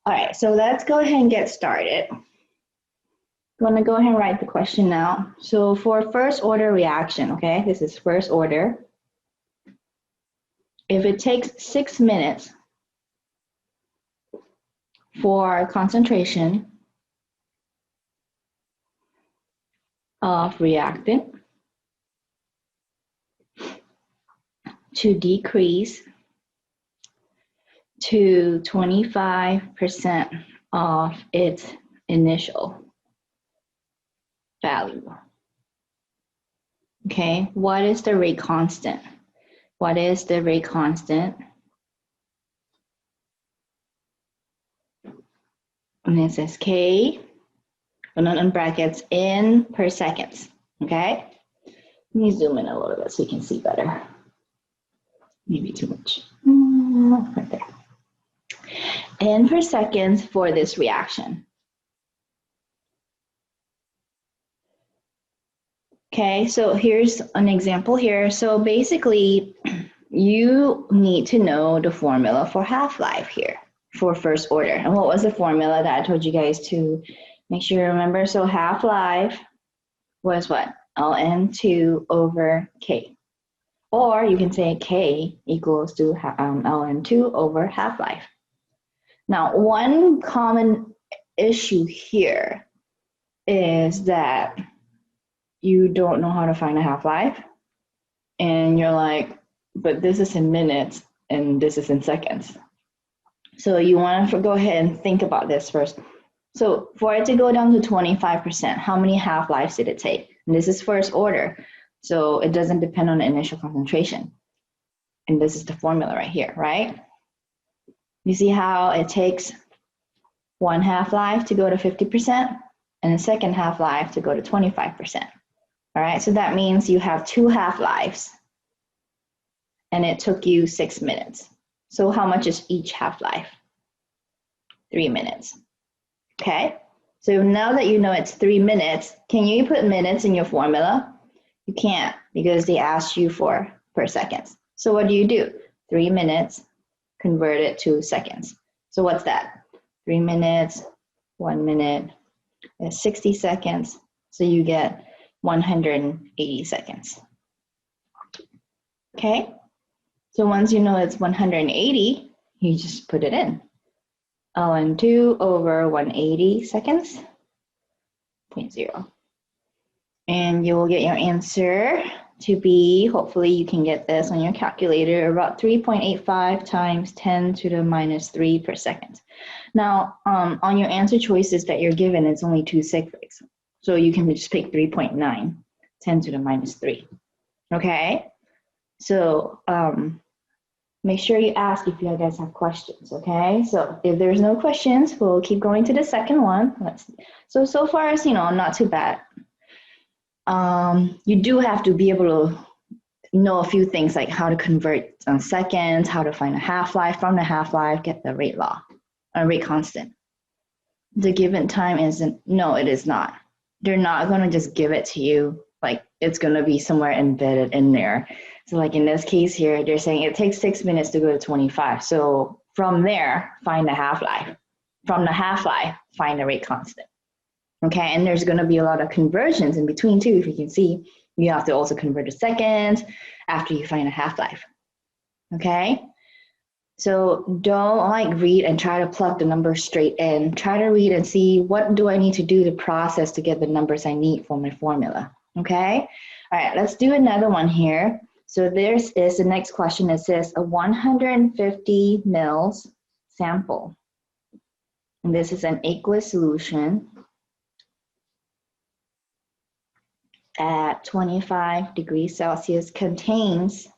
All right, so let's go ahead and get started. I'm going to go ahead and write the question now. So for first order reaction, okay, this is first order. If it takes 6 minutes for concentration of reactant to decrease to 25% of its initial value. Okay, what is the rate constant? What is the rate constant? And it says K, and then in brackets, in per seconds. Okay, let me zoom in a little bit so you can see better. Maybe too much. Right there. In per seconds for this reaction. Okay, so here's an example here. So basically, you need to know the formula for half-life here for first order. And what was the formula that I told you guys to make sure you remember? So half-life was what? Ln2 over K. Or you can say K equals to Ln2 over half-life. Now, one common issue here is that you don't know how to find a half-life, and you're like, but this is in minutes and this is in seconds. So you want to go ahead and think about this first. So for it to go down to 25%, how many half-lives did it take? And this is first order, so it doesn't depend on the initial concentration. And this is the formula right here, right? You see how it takes one half-life to go to 50% and a second half-life to go to 25%. All right, so that means you have two half-lives and it took you 6 minutes. So how much is each half-life? 3 minutes. Okay, so now that you know it's 3 minutes, can you put minutes in your formula? You can't, because they asked you for per seconds. So what do? 3 minutes, convert it to seconds. So what's that? 3 minutes, 1 minute, 60 seconds. So you get 180 seconds. Okay, so once you know it's 180, you just put it in. Ln2 over 180 seconds, 0.0. And you will get your answer to be, hopefully you can get this on your calculator, about 3.85 times 10 to the minus 3 per second. Now, on your answer choices that you're given, it's only 2 seconds. So you can just pick 3.9, 10 to the minus 3. Okay? So make sure you ask if you guys have questions, okay? So if there's no questions, we'll keep going to the second one. So far as, not too bad. You do have to be able to know a few things like how to convert seconds, how to find a half-life, from the half-life, get the rate law, rate constant. The given time isn't, no, it is not. They're not gonna just give it to you, like it's gonna be somewhere embedded in there. So like in this case here, they're saying it takes 6 minutes to go to 25. So from there, find the half-life. From the half-life, find the rate constant. Okay, and there's gonna be a lot of conversions in between too. If you can see, you have to also convert to seconds after you find a half-life. Okay, so don't read and try to plug the numbers straight in. Try to read and see, what do I need to do to process to get the numbers I need for my formula. Okay, all right, let's do another one here. So this is the next question. It says a 150 mils sample, and this is an aqueous solution at 25 degrees Celsius contains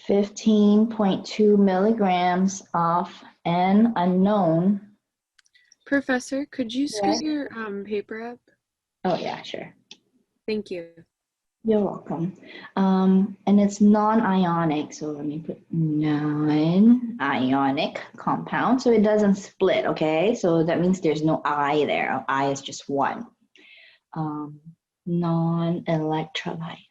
15.2 milligrams of an unknown. Professor, could you scoot your paper up? Oh yeah, sure. Thank you. You're welcome. And it's non-ionic, so let me put non-ionic compound, so it doesn't split, okay? So that means there's no I there. I is just one. Non-electrolyte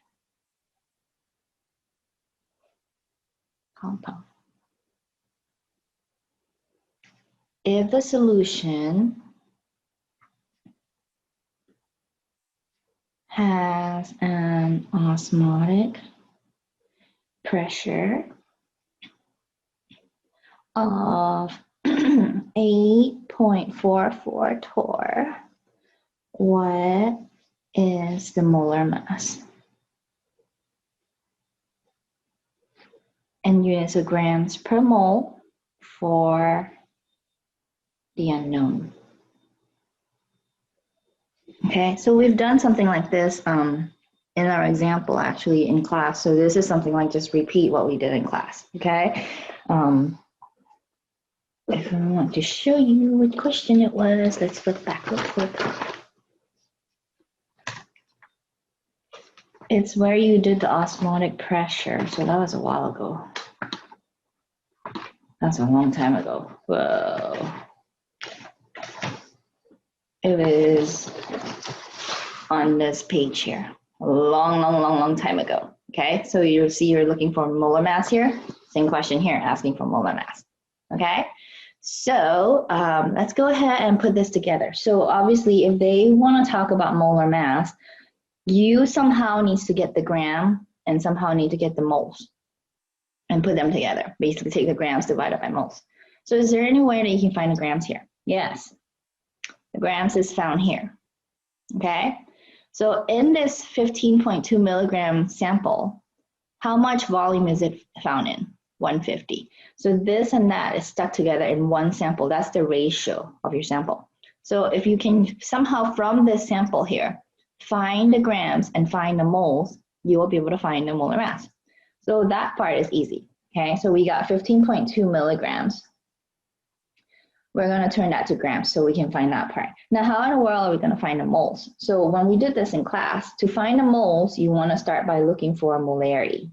compound. if the solution has an osmotic pressure of 8.44 torr, what is the molar mass? In units of grams per mole for the unknown. Okay, so we've done something like this in our example actually in class. So this is something like just repeat what we did in class, okay? If I want to show you what question it was, let's flip back real quick. It's where you did the osmotic pressure. So that was a while ago. That's a long time ago. Whoa. It was on this page here. A long time ago. Okay, so you'll see you're looking for molar mass here. Same question here, asking for molar mass. Okay, so let's go ahead and put this together. So obviously, if they want to talk about molar mass, you somehow needs to get the gram and somehow need to get the moles and put them together. Basically take the grams divided by moles. So is there any way that you can find the grams here? Yes, the grams is found here, okay? So in this 15.2 milligram sample, how much volume is it found in? 150. So this and that is stuck together in one sample. That's the ratio of your sample. So if you can somehow from this sample here, find the grams and find the moles, you will be able to find the molar mass. So that part is easy, okay? So we got 15.2 milligrams. We're gonna turn that to grams so we can find that part. Now, how in the world are we gonna find the moles? So when we did this in class, to find the moles, you wanna start by looking for molarity.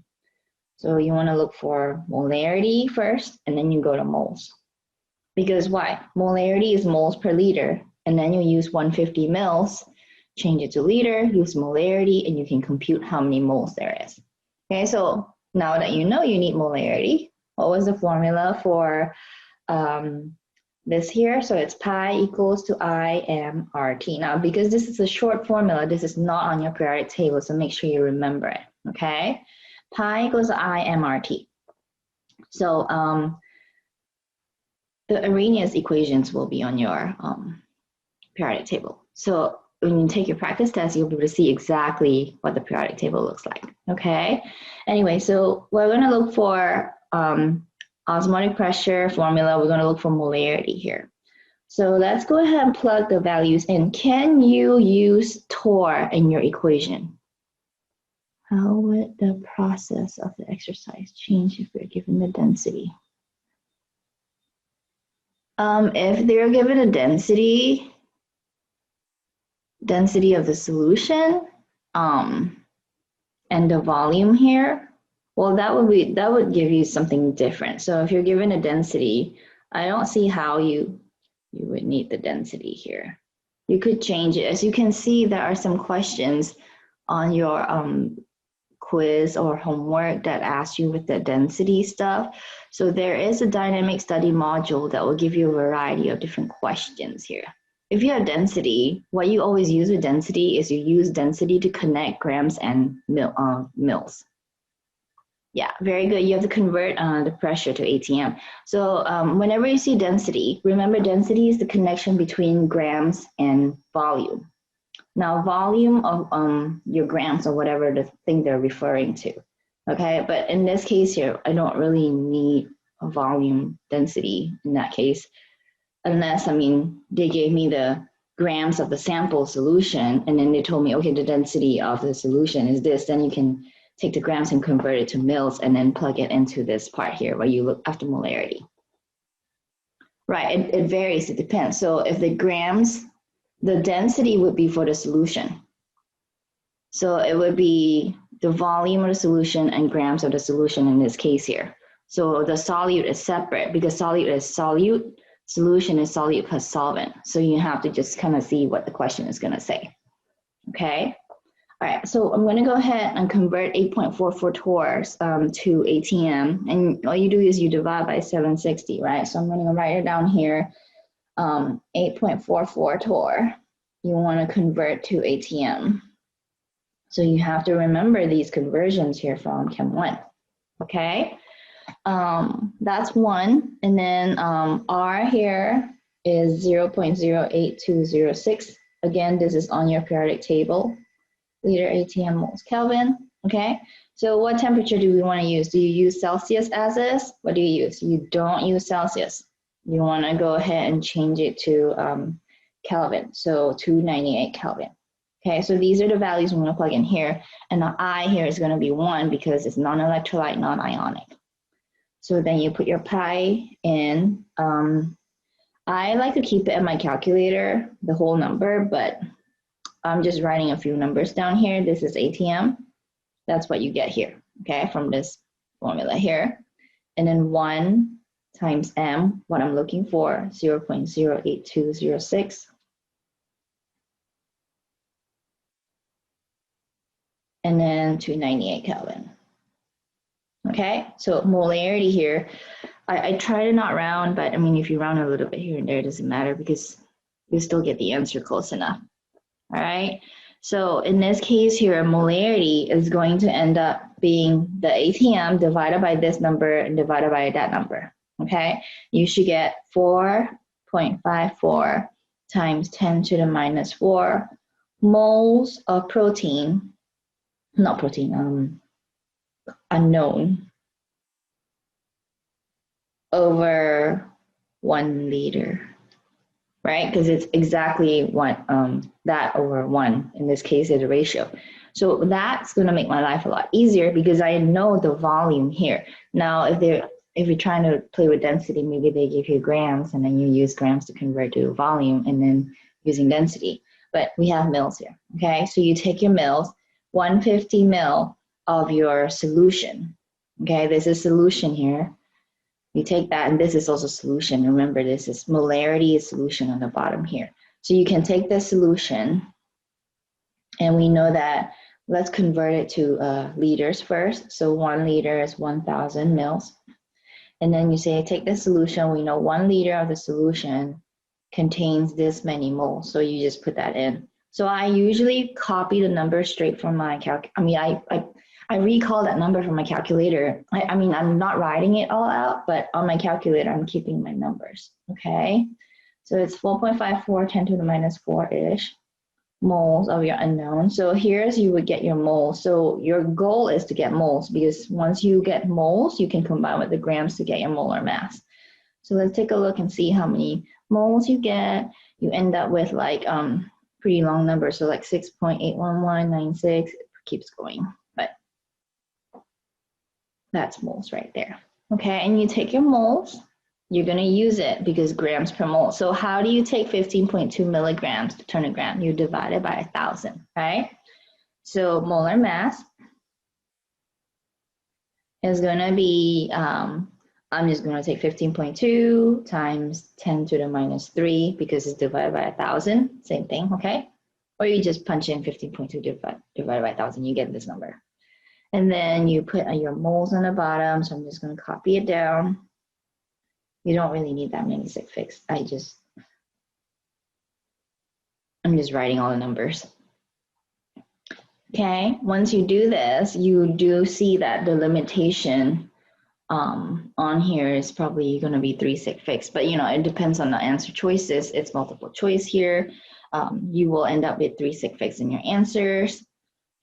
So you wanna look for molarity first, and then you go to moles. Because why? Molarity is moles per liter, and then you use 150 mils, change it to liter, use molarity, and you can compute how many moles there is. Okay, so now that you know you need molarity, what was the formula for this here? So it's pi equals to IMRT. Now, because this is a short formula, this is not on your periodic table, so make sure you remember it, okay? Pi equals to IMRT. So the Arrhenius equations will be on your periodic table. So when you take your practice test, you'll be able to see exactly what the periodic table looks like, okay? Anyway, so we're gonna look for osmotic pressure formula. We're gonna look for molarity here. So let's go ahead and plug the values in. Can you use torr in your equation? How would the process of the exercise change if we're given the density? If they're given a density of the solution and the volume here, well, that would give you something different. So if you're given a density, I don't see how you would need the density here. You could change it. As you can see, there are some questions on your quiz or homework that asks you with the density stuff. So there is a dynamic study module that will give you a variety of different questions here. If you have density, what you always use with density is you use density to connect grams and mils. Yeah, very good. You have to convert the pressure to ATM. So whenever you see density, remember density is the connection between grams and volume. Now, volume of your grams or whatever the thing they're referring to, okay? But in this case here, I don't really need a volume density in that case, unless, I mean, they gave me the grams of the sample solution, and then they told me, okay, the density of the solution is this, then you can take the grams and convert it to mils and then plug it into this part here where you look after molarity. Right, it varies, it depends. So if the grams, the density would be for the solution. So it would be the volume of the solution and grams of the solution in this case here. So the solute is separate because solute is solute, solution is solute plus solvent. So you have to just kind of see what the question is going to say. Okay. All right. So I'm going to go ahead and convert 8.44 torrs to ATM. And all you do is you divide by 760, right? So I'm going to write it down here. 8.44 torr, you want to convert to ATM. So you have to remember these conversions here from Chem 1, okay? That's one, and then R here is 0.08206. Again, this is on your periodic table, liter ATM moles Kelvin, okay? So what temperature do we want to use? Do you use Celsius as is? What do you use? You don't use Celsius. You want to go ahead and change it to Kelvin, so 298 Kelvin. Okay, so these are the values we're going to plug in here, and the I here is going to be 1 because it's non-electrolyte, non-ionic. So then you put your pi in. I like to keep it in my calculator, the whole number, but I'm just writing a few numbers down here. This is ATM. That's what you get here, okay, from this formula here. And then 1 times M, what I'm looking for, 0.08206. And then 298 Kelvin. Okay, so molarity here, I try to not round, but I mean, if you round a little bit here and there, it doesn't matter because you still get the answer close enough. All right, so in this case here, molarity is going to end up being the ATM divided by this number and divided by that number. Okay, you should get 4.54 times 10 to the minus 4 moles of protein, not protein, unknown, over 1 liter, right? Because it's exactly that over 1. In this case, is a ratio. So that's going to make my life a lot easier because I know the volume here. Now, if you're trying to play with density, maybe they give you grams and then you use grams to convert to volume and then using density. But we have mils here, okay? So you take your mils, 150 mil of your solution, okay? This is solution here. You take that, and this is also solution. Remember, this is molarity is solution on the bottom here. So you can take this solution, and we know that, let's convert it to liters first. So 1 liter is 1,000 mils. And then you say, take the solution. We know 1 liter of the solution contains this many moles. So you just put that in. So I usually copy the number straight from my I recall that number from my calculator. I mean, I'm not writing it all out, but on my calculator, I'm keeping my numbers, okay? So it's 4.54, 10 to the minus 4-ish moles of your unknown. So here's you would get your moles. So your goal is to get moles because once you get moles, you can combine with the grams to get your molar mass. So let's take a look and see how many moles you get. You end up with like pretty long numbers, so like 6.81196, it keeps going. That's moles right there. Okay, and you take your moles, you're gonna use it because grams per mole. So how do you take 15.2 milligrams to turn a gram? You divide it by 1,000, right? So molar mass is gonna be, I'm just gonna take 15.2 times 10 to the minus 3 because it's divided by 1,000, same thing, okay? Or you just punch in 15.2 divided by 1,000, you get this number. And then you put your moles on the bottom. So I'm just going to copy it down. You don't really need that many sig figs. I'm just writing all the numbers. Okay, once you do this, you do see that the limitation on here is probably going to be 3 sig figs. But you know, it depends on the answer choices. It's multiple choice here. You will end up with 3 sig figs in your answers.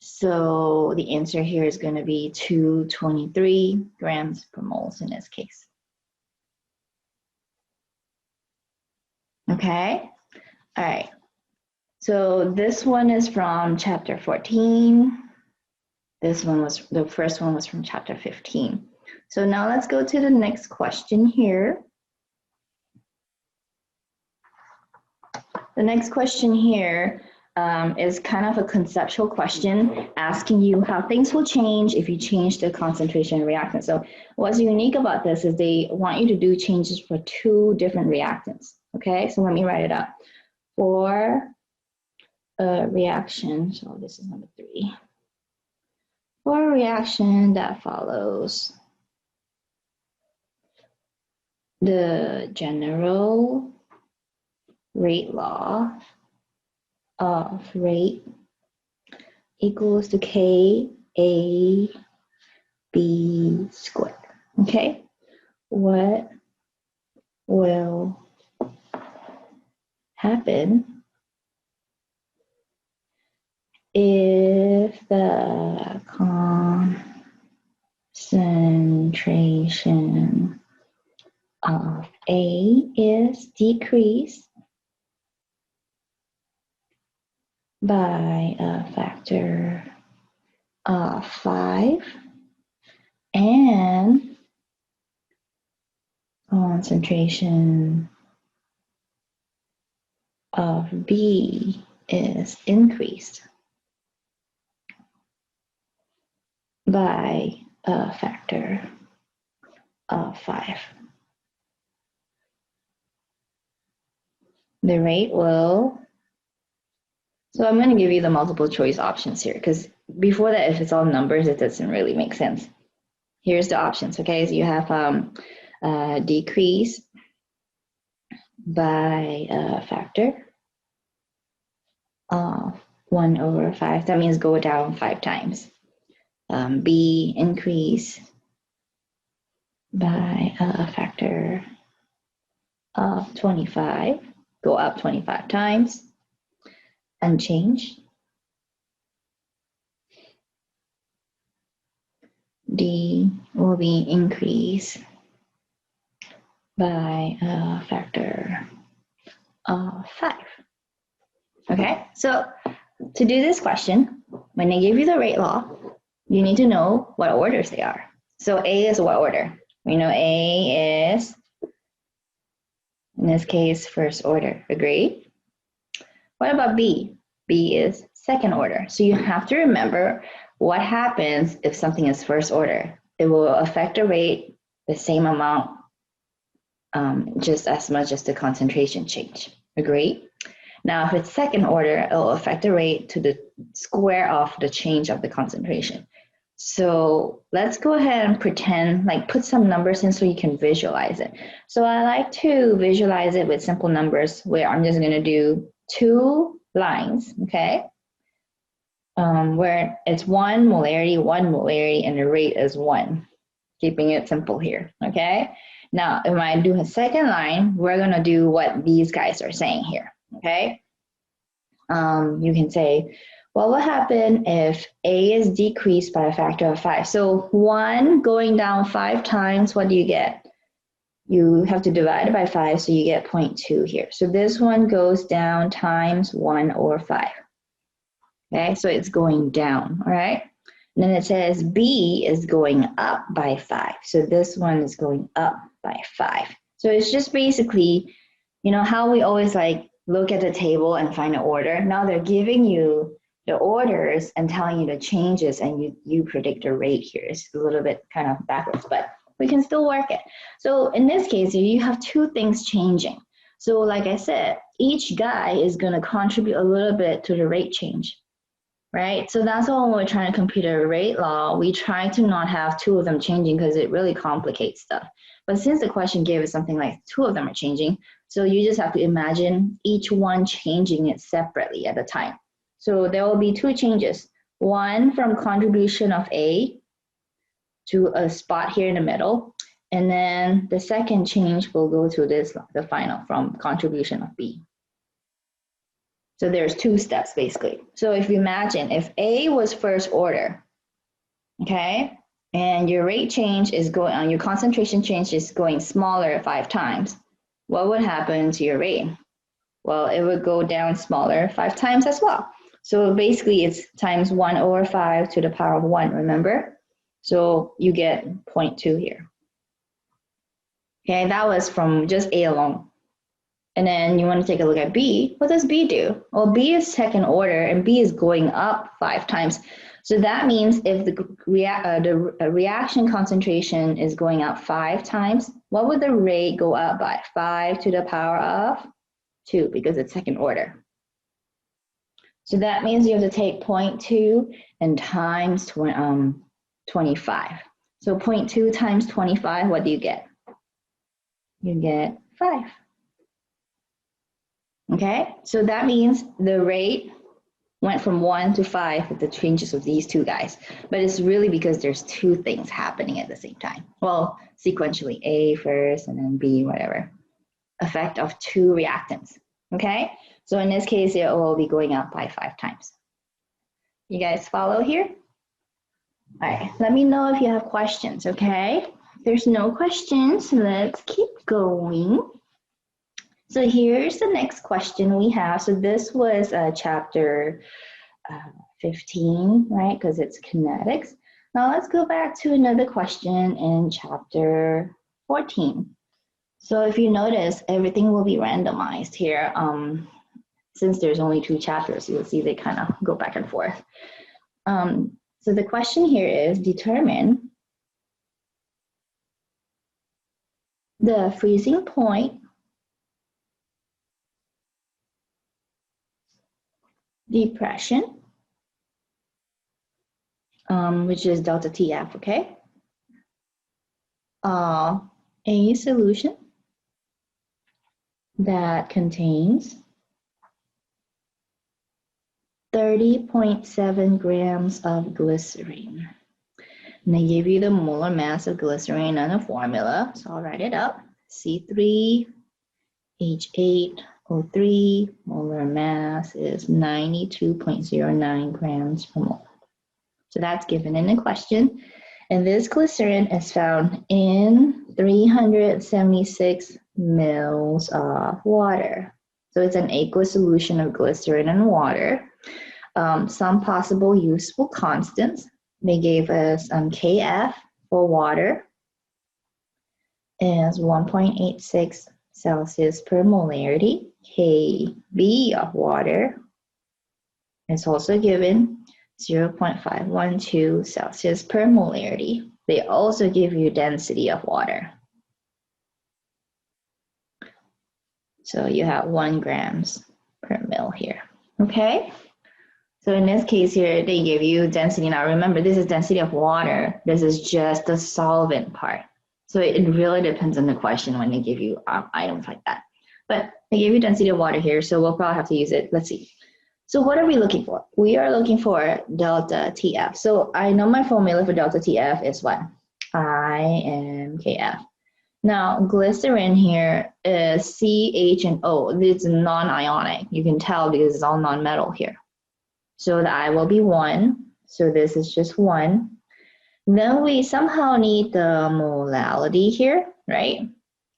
So the answer here is going to be 223 grams per moles in this case. Okay, all right. So this one is from chapter 14. The first one was from chapter 15. So now let's go to the next question here. The next question here is kind of a conceptual question asking you how things will change if you change the concentration of reactants. So what's unique about this is they want you to do changes for 2 different reactants. Okay, so let me write it up. For a reaction, so this is number 3. For a reaction that follows the general rate law of rate equals to KAB squared. Okay, what will happen if the concentration of A is decreased by a factor of 5 and concentration of B is increased by a factor of 5. The rate will, so I'm going to give you the multiple choice options here, because before that, if it's all numbers, it doesn't really make sense. Here's the options, okay? So you have decrease by a factor of 1/5. That means go down 5 times. B, increase by a factor of 25, go up 25 times, unchanged. D will be increase by a factor of 5. Okay, so to do this question, when they give you the rate law, you need to know what orders they are. So A is what order? We know A is, in this case, first order. Agree? What about B? B is second order. So you have to remember what happens if something is first order. It will affect the rate the same amount, just as much as the concentration change. Agree? Now, if it's second order, it will affect the rate to the square of the change of the concentration. So let's go ahead and pretend, like put some numbers in so you can visualize it. So I like to visualize it with simple numbers where I'm just going to do 2 lines, okay? Where it's 1 molarity, and the rate is 1. Keeping it simple here, okay? Now, if I do a second line, we're going to do what these guys are saying here, okay? You can say, well, what happened if A is decreased by a factor of 5? So 1 going down 5 times, what do you get? You have to divide it by 5, so you get 0.2 here. So this one goes down times 1/5. Okay, so it's going down, all right? And then it says B is going up by 5. So this one is going up by 5. So it's just basically, you know, how we always like look at the table and find an order. Now they're giving you the orders and telling you the changes, and you predict the rate here. It's a little bit kind of backwards, but we can still work it. So in this case, you have 2 things changing. So like I said, each guy is going to contribute a little bit to the rate change, right? So that's why when we're trying to compute a rate law, we try to not have 2 of them changing because it really complicates stuff. But since the question gave us something like 2 of them are changing, so you just have to imagine each one changing it separately at a time. So there will be 2 changes. One from contribution of A to a spot here in the middle. And then the second change will go to this, the final, from contribution of B. So there's 2 steps basically. So if you imagine if A was first order, okay, and your rate change is going on, your concentration change is going smaller 5 times, what would happen to your rate? Well, it would go down smaller 5 times as well. So basically it's times 1/5 to the power of 1, remember? So you get 0.2 here. Okay, that was from just A alone. And then you want to take a look at B. What does B do? Well, B is second order, and B is going up 5 times. So that means if the reaction concentration is going up 5 times, what would the rate go up by? 5 to the power of 2, because it's second order. So that means you have to take 0.2 and times 25. So 0.2 times 25, what do you get? You get 5. Okay, so that means the rate went from 1 to 5 with the changes of these two guys. But it's really because there's two things happening at the same time. Well, sequentially, A first and then B, whatever. Effect of two reactants. Okay, so in this case, it will be going up by 5 times. You guys follow here? All right, let me know if you have questions, okay? If there's no questions, let's keep going. So here's the next question we have. So this was chapter 15, right? Because it's kinetics. Now let's go back to another question in chapter 14. So if you notice, everything will be randomized here. Since there's only 2 chapters, you'll see they kind of go back and forth. So the question here is determine the freezing point, depression, which is delta TF, okay? A solution that contains 30.7 grams of glycerin. And they give you the molar mass of glycerin and a formula, so I'll write it up. C3H8O3, molar mass is 92.09 grams per mole. So that's given in the question. And this glycerin is found in 376 mils of water. So it's an aqueous solution of glycerin and water. Some possible useful constants. They gave us Kf for water is 1.86 Celsius per molarity. Kb of water is also given 0.512 Celsius per molarity. They also give you density of water. So you have 1 grams per mil here, okay? So in this case here, they give you density. Now remember, this is density of water. This is just the solvent part. So it really depends on the question when they give you items like that. But they give you density of water here, so we'll probably have to use it. Let's see. So what are we looking for? We are looking for delta TF. So I know my formula for delta TF is what? IMKF. Now glycerin here is C, H, and O. It's non-ionic. You can tell because it's all non-metal here. So the I will be 1. So this is just 1. Then we somehow need the molality here, right?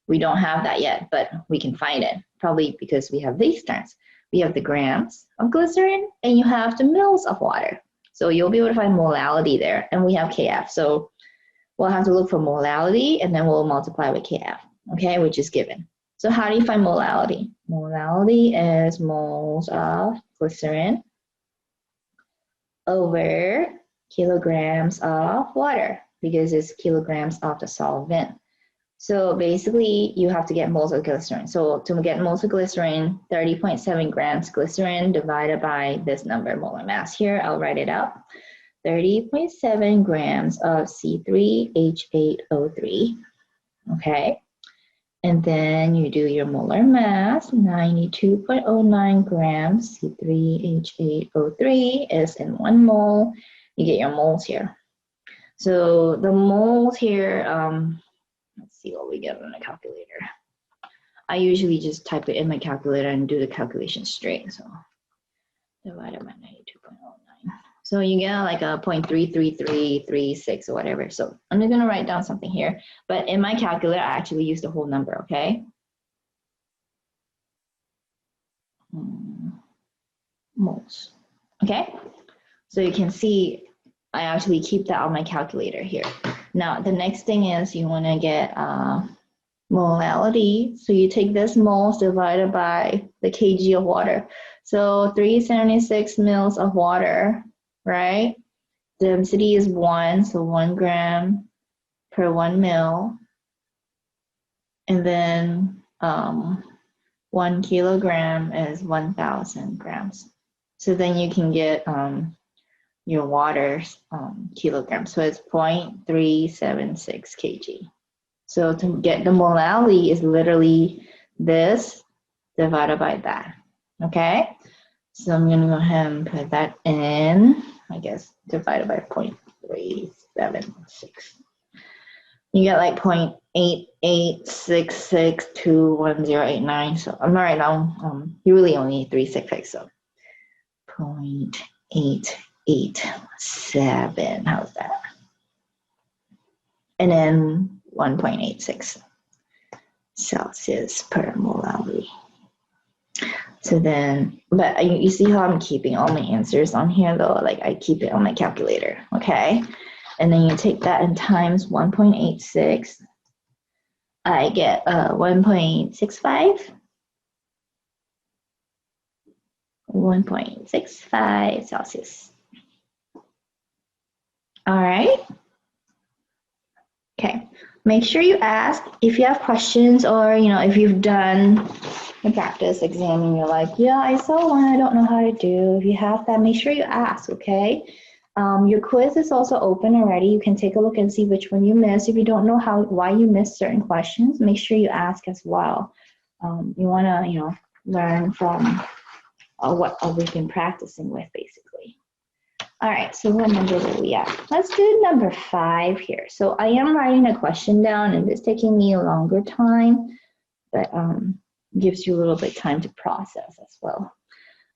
We don't have that yet, but we can find it. Probably because we have these terms. We have the grams of glycerin and you have the mils of water. So you'll be able to find molality there. And we have Kf. So we'll have to look for molality and then we'll multiply with Kf, okay, which is given. So how do you find molality? Molality is moles of glycerin over kilograms of water because it's kilograms of the solvent. So basically you have to get moles of glycerin. So to get moles of glycerin, 30.7 grams glycerin divided by this number, molar mass here, I'll write it up. 30.7 grams of C3H8O3, okay? And then you do your molar mass, 92.09 grams, C3H8O3 is in 1 mole. You get your moles here. So the moles here, let's see what we get on the calculator. I usually just type it in my calculator and do the calculation straight. So divided by 92.09. So you get like a 0.33336 or whatever. So I'm just gonna write down something here. But in my calculator, I actually use the whole number, okay? Moles, okay? So you can see I actually keep that on my calculator here. Now the next thing is you wanna get molality. So you take this moles divided by the kg of water. So 376 mils of water, right? Density is 1, so 1 gram per 1 mil. And then 1 kilogram is 1,000 grams. So then you can get your water's kilograms. So it's 0.376 kg. So to get the molality is literally this divided by that. okay? So I'm gonna go ahead and put that in, I guess, divided by 0.376. You get like 0.8866211089. So I'm right now, you really only need 3 sig figs, so 0.887, how's that? And then 1.86 Celsius per molarity. So then, but you see how I'm keeping all my answers on here though? Like I keep it on my calculator, okay? And then you take that and times 1.86. I get 1.65. 1.65 Celsius. All right. Okay. Make sure you ask if you have questions, or if you've done the practice exam and you're like, yeah, I saw one, I don't know how to do. If you have that, make sure you ask, okay? Your quiz is also open already. You can take a look and see which one you missed. If you don't know why you missed certain questions, make sure you ask as well. You want to, learn from what we've been practicing with, basically. All right, so what number are we at? Let's do number 5 here. So I am writing a question down, and it's taking me a longer time, but gives you a little bit time to process as well.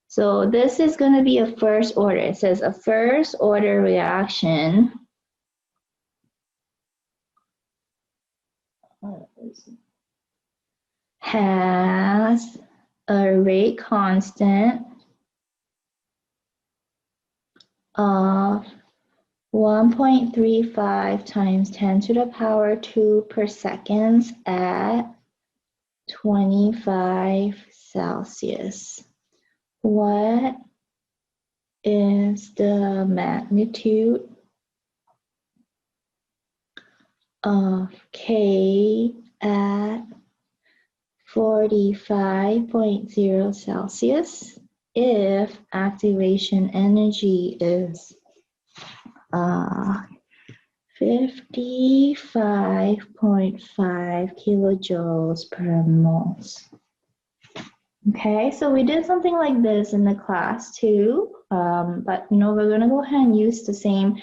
So this is going to be a first order. It says a first order reaction has a rate constant of 1.35 times 10 to the power 2 per second at 25 Celsius. What is the magnitude of K at 45.0 Celsius if activation energy is 55.5 kilojoules per moles? Okay, so we did something like this in the class too, but we're going to go ahead and use the same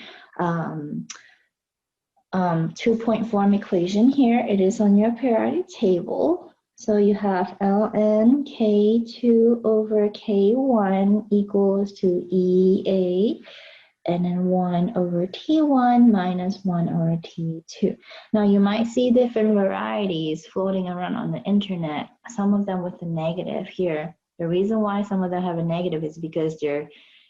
2-point form equation here. It is on your periodic table. So you have ln K2 over K1 equals to EA, and then 1 over T1 minus 1 over T2. Now you might see different varieties floating around on the internet, some of them with a negative here. The reason why some of them have a negative is because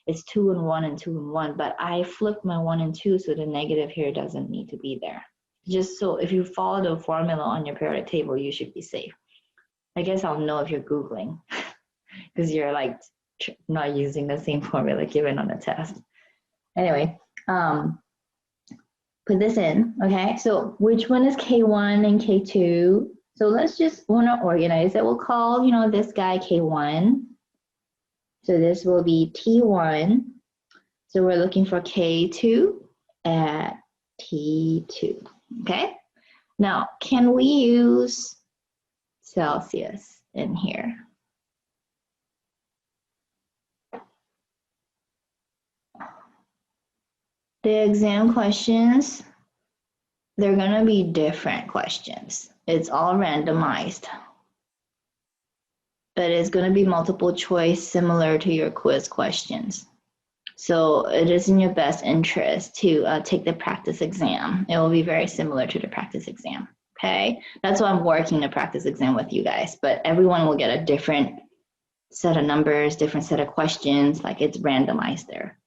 it's 2 and 1 and 2 and 1, but I flipped my 1 and 2, so the negative here doesn't need to be there. Just so if you follow the formula on your periodic table, you should be safe. I guess I'll know if you're Googling because you're like not using the same formula given on the test. Anyway, put this in, okay? So which one is K1 and K2? So let's just want to organize it. We'll call, this guy K1. So this will be T1. So we're looking for K2 at T2, okay? Now, can we use Celsius in here? The exam questions, they're going to be different questions. It's all randomized. But it's going to be multiple choice similar to your quiz questions. So it is in your best interest to take the practice exam. It will be very similar to the practice exam, okay? That's why I'm working the practice exam with you guys, but everyone will get a different set of numbers, different set of questions, like it's randomized there.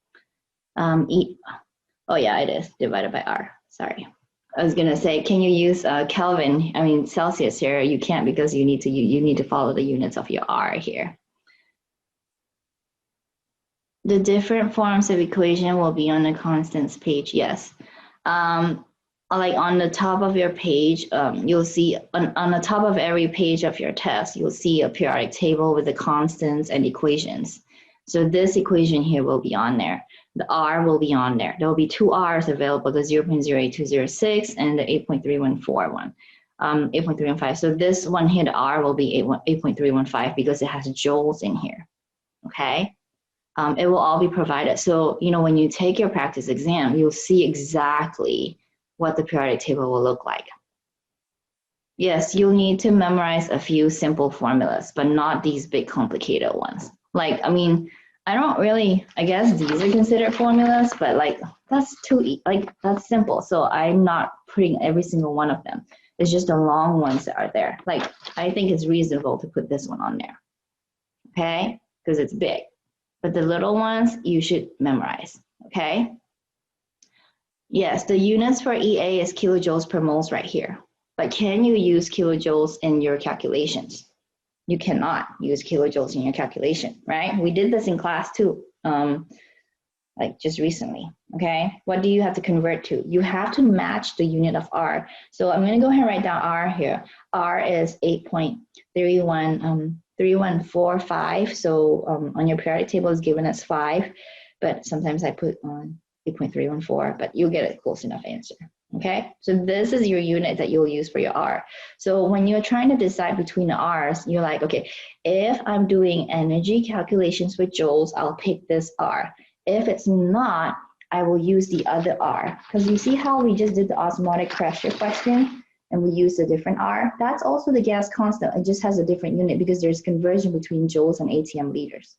Oh yeah, it is divided by R, sorry. I was gonna say, can you use Celsius here? You can't because you need to follow the units of your R here. The different forms of equation will be on the constants page, yes. Like on the top of your page, you'll see on the top of every page of your test, you'll see a periodic table with the constants and equations. So this equation here will be on there. The R will be on there. There will be 2 R's available, the 0.08206 and the 8.3141, 8.315. So this one here, the R will be 8.315 because it has joules in here. okay? It will all be provided. So, you know, when you take your practice exam, you'll see exactly what the periodic table will look like. Yes, you'll need to memorize a few simple formulas, but not these big complicated ones. Like, I mean, I don't really, I guess these are considered formulas, but like, that's that's simple. So I'm not putting every single one of them. It's just the long ones that are there. Like, I think it's reasonable to put this one on there, okay? Because it's big. But the little ones, you should memorize, okay? Yes, the units for EA is kilojoules per moles right here. But can you use kilojoules in your calculations? You cannot use kilojoules in your calculation, right? We did this in class too, like just recently, okay? What do you have to convert to? You have to match the unit of R. So I'm gonna go ahead and write down R here. R is 8.3145. So on your periodic table is given as 5, but sometimes I put on 8.314, but you'll get a close enough answer. Okay, so this is your unit that you'll use for your R. So when you're trying to decide between the R's, you're like, okay, if I'm doing energy calculations with joules, I'll pick this R. If it's not, I will use the other R. Because you see how we just did the osmotic pressure question and we used a different R? That's also the gas constant. It just has a different unit because there's conversion between joules and ATM liters.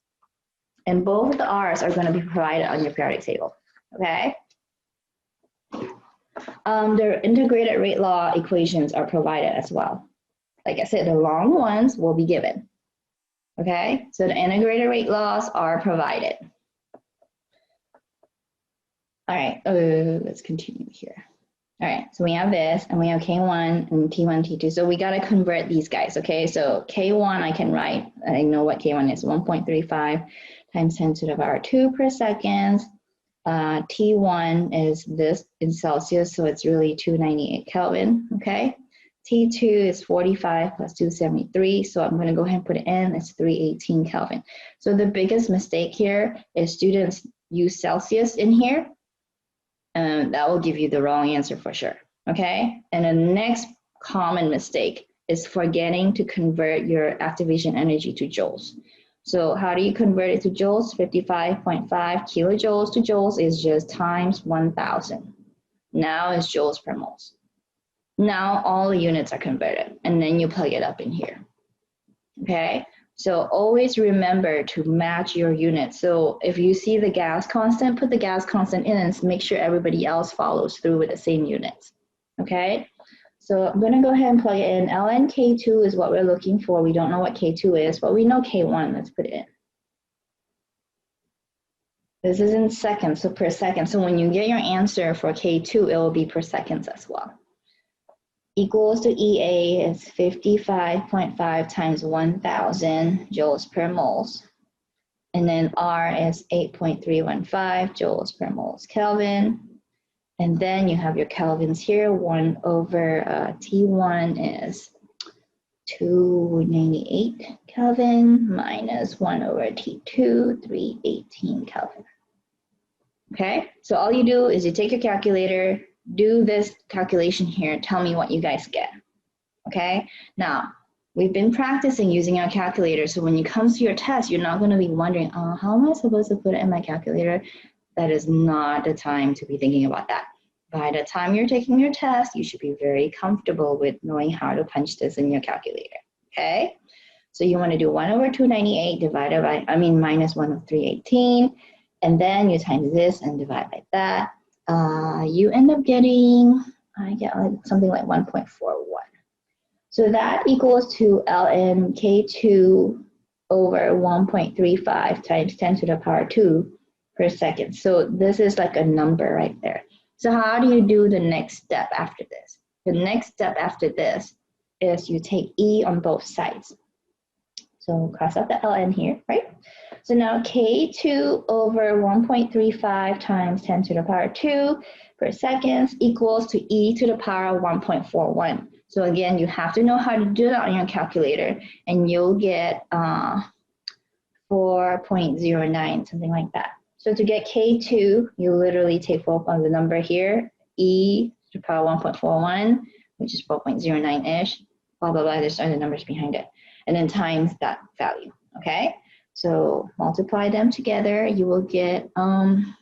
And both of the R's are going to be provided on your periodic table. Okay? Their integrated rate law equations are provided as well. Like I said, the long ones will be given. Okay, so the integrated rate laws are provided. All right, let's continue here. All right, so we have this, and we have K1 and T1, T2. So we got to convert these guys, okay? So K1 I can write, I know what K1 is, 1.35 times 10 to the power 2 per second. T1 is this in Celsius, so it's really 298 Kelvin, okay? T2 is 45 plus 273, so I'm going to go ahead and put it in. It's 318 Kelvin. So the biggest mistake here is students use Celsius in here, and that will give you the wrong answer for sure, okay? And the next common mistake is forgetting to convert your activation energy to joules. So how do you convert it to joules? 55.5 kilojoules to joules is just times 1,000. Now it's joules per moles. Now all the units are converted, and then you plug it up in here, okay? So always remember to match your units. So if you see the gas constant, put the gas constant in and make sure everybody else follows through with the same units, okay? So I'm going to go ahead and plug it in. ln K2 is what we're looking for. We don't know what K2 is, but we know K1. Let's put it in. This is in seconds, so per second. So when you get your answer for K2, it will be per seconds as well. Equals to EA is 55.5 times 1,000 joules per moles. And then R is 8.315 joules per moles Kelvin. And then you have your kelvins here. 1 over T1 is 298 Kelvin minus 1 over T2, 318 Kelvin. Okay, so all you do is you take your calculator, do this calculation here, tell me what you guys get. Okay, now we've been practicing using our calculator, so when it comes to your test, you're not going to be wondering, oh, how am I supposed to put it in my calculator? That is not the time to be thinking about that. By the time you're taking your test, you should be very comfortable with knowing how to punch this in your calculator, okay? So you want to do 1 over 298 divided by, minus 1 over 318, and then you times this and divide by that. You end up getting, I get something like 1.41. So that equals to ln K2 over 1.35 times 10 to the power 2 per second. So this is like a number right there. So how do you do the next step after this? The next step after this is you take E on both sides. So cross out the ln here, right? So now K2 over 1.35 times 10 to the power 2 per second equals to E to the power 1.41. So again, you have to know how to do that on your calculator, and you'll get 4.09, something like that. So to get K2, you literally take both on the number here, E to the power 1.41, which is 4.09-ish, blah, blah, blah, there's other numbers behind it, and then times that value, okay? So multiply them together, you will get, I'm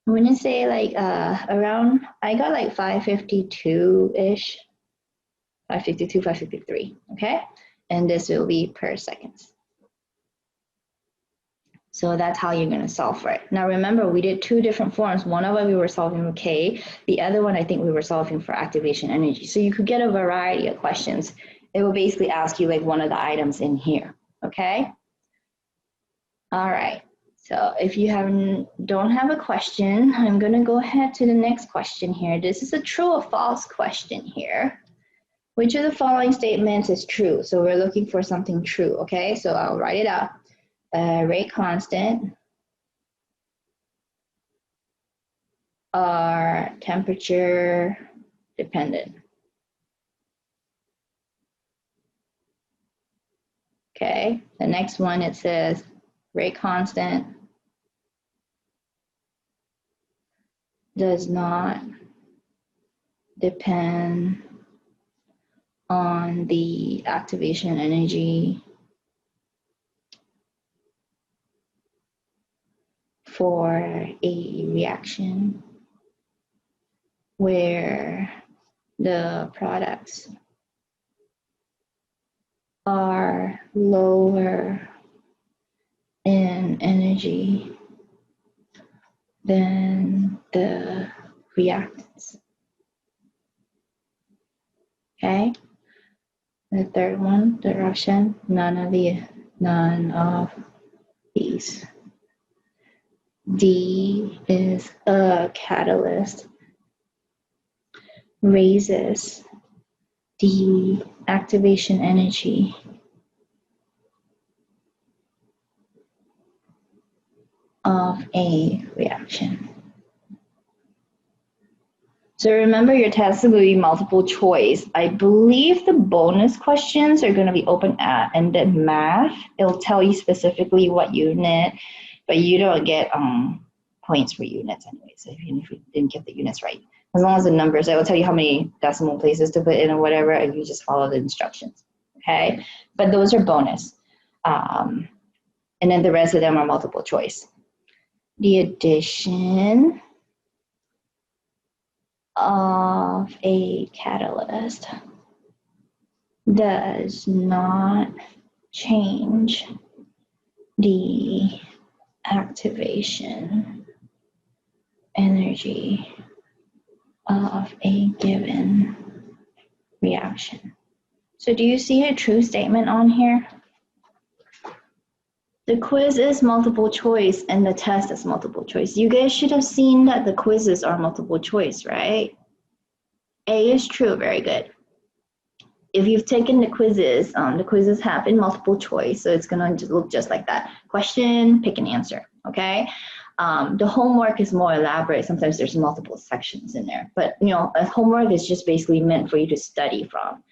gonna say like around, I got like 552-ish, 552, 553, okay? And this will be per seconds. So that's how you're gonna solve for it. Now remember, we did two different forms. One of them we were solving for K, the other one I think we were solving for activation energy. So you could get a variety of questions. It will basically ask you like one of the items in here, okay? All right, so if you don't have a question, I'm gonna go ahead to the next question here. This is a true or false question here. Which of the following statements is true? So we're looking for something true, okay? So I'll write it out. Rate constant are temperature dependent. Okay, the next one, it says rate constant does not depend on the activation energy for a reaction where the products are lower in energy than the reactants. Okay. The third one, the Russian, none of these. D is a catalyst, raises the activation energy of a reaction. So remember, your test is going to be multiple choice. I believe the bonus questions are going to be open-ended math. It'll tell you specifically what unit, but you don't get points for units anyway. So even if you didn't get the units right, as long as the numbers, it will tell you how many decimal places to put in or whatever, and you just follow the instructions. Okay, but those are bonus, and then the rest of them are multiple choice. The addition of a catalyst does not change the activation energy of a given reaction. So do you see a true statement on here? The quiz is multiple choice and the test is multiple choice. You guys should have seen that the quizzes are multiple choice, right? A is true, very good. If you've taken the quizzes have been multiple choice, so it's gonna look just like that. Question, pick an answer, okay? The homework is more elaborate. Sometimes there's multiple sections in there, but you know, a homework is just basically meant for you to study from.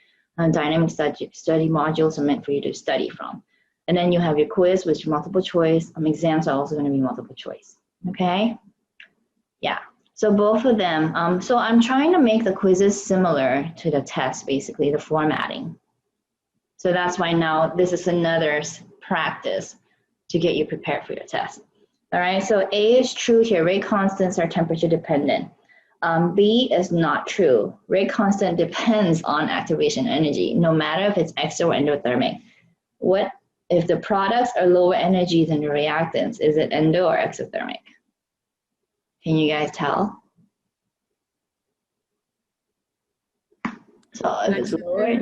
Dynamic study modules are meant for you to study from. And then you have your quiz, which is multiple choice. Exams are also gonna be multiple choice, okay? Yeah. So both of them, so I'm trying to make the quizzes similar to the test, basically, the formatting. So that's why now this is another practice to get you prepared for your test. All right, so A is true here, rate constants are temperature dependent. B is not true, rate constant depends on activation energy, no matter if it's exo or endothermic. What if the products are lower energy than the reactants? Is it endo or exothermic? Can you guys tell? So if it's lower,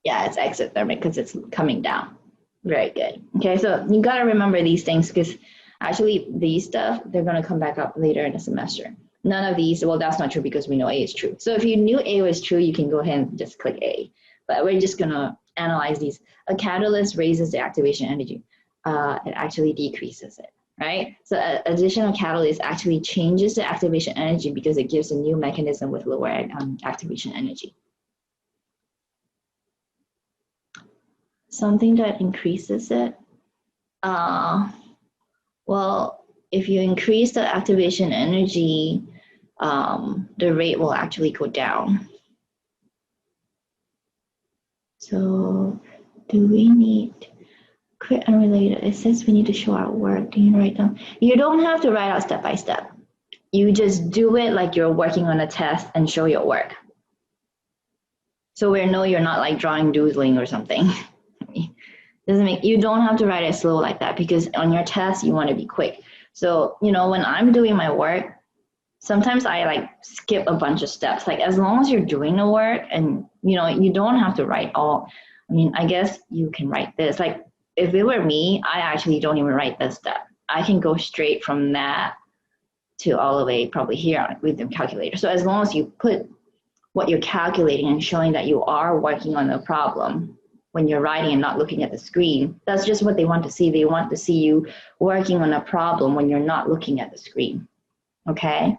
yeah, it's exothermic because it's coming down. Very good. Okay, so you gotta remember these things because actually these stuff, they're gonna come back up later in the semester. None of these, well, that's not true because we know A is true. So if you knew A was true, you can go ahead and just click A. But we're just gonna analyze these. A catalyst raises the activation energy. It actually decreases it. Right? So additional catalyst actually changes the activation energy because it gives a new mechanism with lower activation energy. Something that increases it? Well, if you increase the activation energy, the rate will actually go down. So do we need Quite unrelated. It says we need to show our work. Do you write down? You don't have to write out step by step. You just do it like you're working on a test and show your work. So we know you're not like drawing doodling or something. Doesn't make, you don't have to write it slow like that because on your test you want to be quick. So, you know, when I'm doing my work, sometimes I like skip a bunch of steps. Like as long as you're doing the work and, you know, you don't have to write all, I mean, I guess you can write this. Like if it were me, I actually don't even write this step. I can go straight from that to all the way probably here with the calculator. So as long as you put what you're calculating and showing that you are working on the problem when you're writing and not looking at the screen, that's just what they want to see. They want to see you working on a problem when you're not looking at the screen, okay?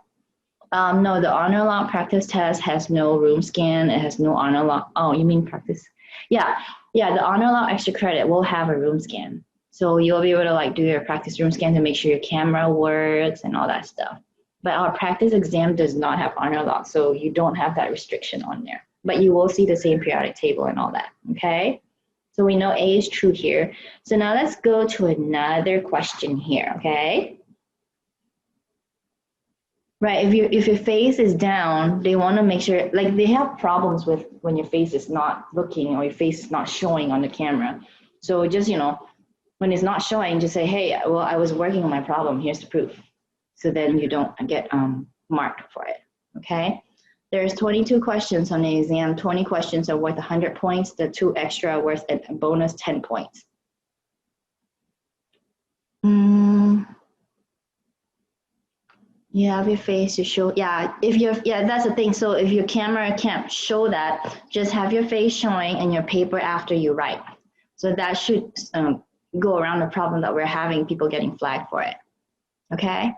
No, the honor log practice test has no room scan. It has no honor log. Oh, you mean practice? Yeah, the honor log extra credit will have a room scan. So you'll be able to like do your practice room scan to make sure your camera works and all that stuff. But our practice exam does not have honor log, so you don't have that restriction on there. But you will see the same periodic table and all that, okay? So we know A is true here. So now let's go to another question here, okay? Right, if your face is down, they want to make sure, like they have problems with when your face is not looking or your face is not showing on the camera. So just, you know, when it's not showing, just say, hey, well, I was working on my problem, here's the proof. So then you don't get marked for it, okay? There's 22 questions on the exam. 20 questions are worth 100 points. The 2 extra are worth a bonus 10 points. You have your face to show, yeah, that's the thing. So if your camera can't show that, just have your face showing and your paper after you write. So that should go around the problem that we're having, people getting flagged for it, okay?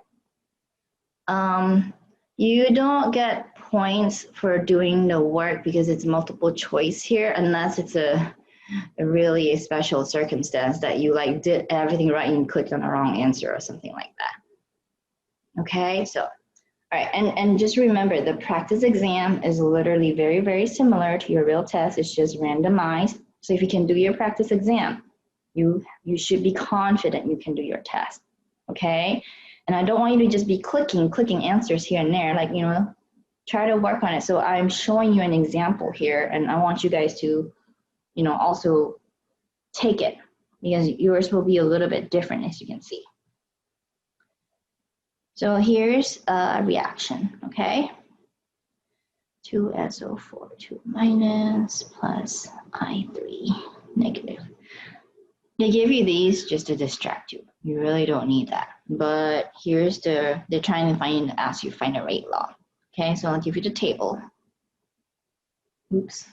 You don't get points for doing the work because it's multiple choice here, unless it's a really special circumstance that you like did everything right and clicked on the wrong answer or something like that. Okay, so, all right, and just remember the practice exam is literally very, very similar to your real test. It's just randomized. So if you can do your practice exam, you should be confident you can do your test, okay? And I don't want you to just be clicking answers here and there, like, you know, try to work on it. So I'm showing you an example here, and I want you guys to, you know, also take it because yours will be a little bit different, as you can see. So here's a reaction, okay? 2SO4, 2 minus plus I3 negative. They give you these just to distract you. You really don't need that. But here's they're trying to ask you to find a rate law. Okay, so I'll give you the table. Oops,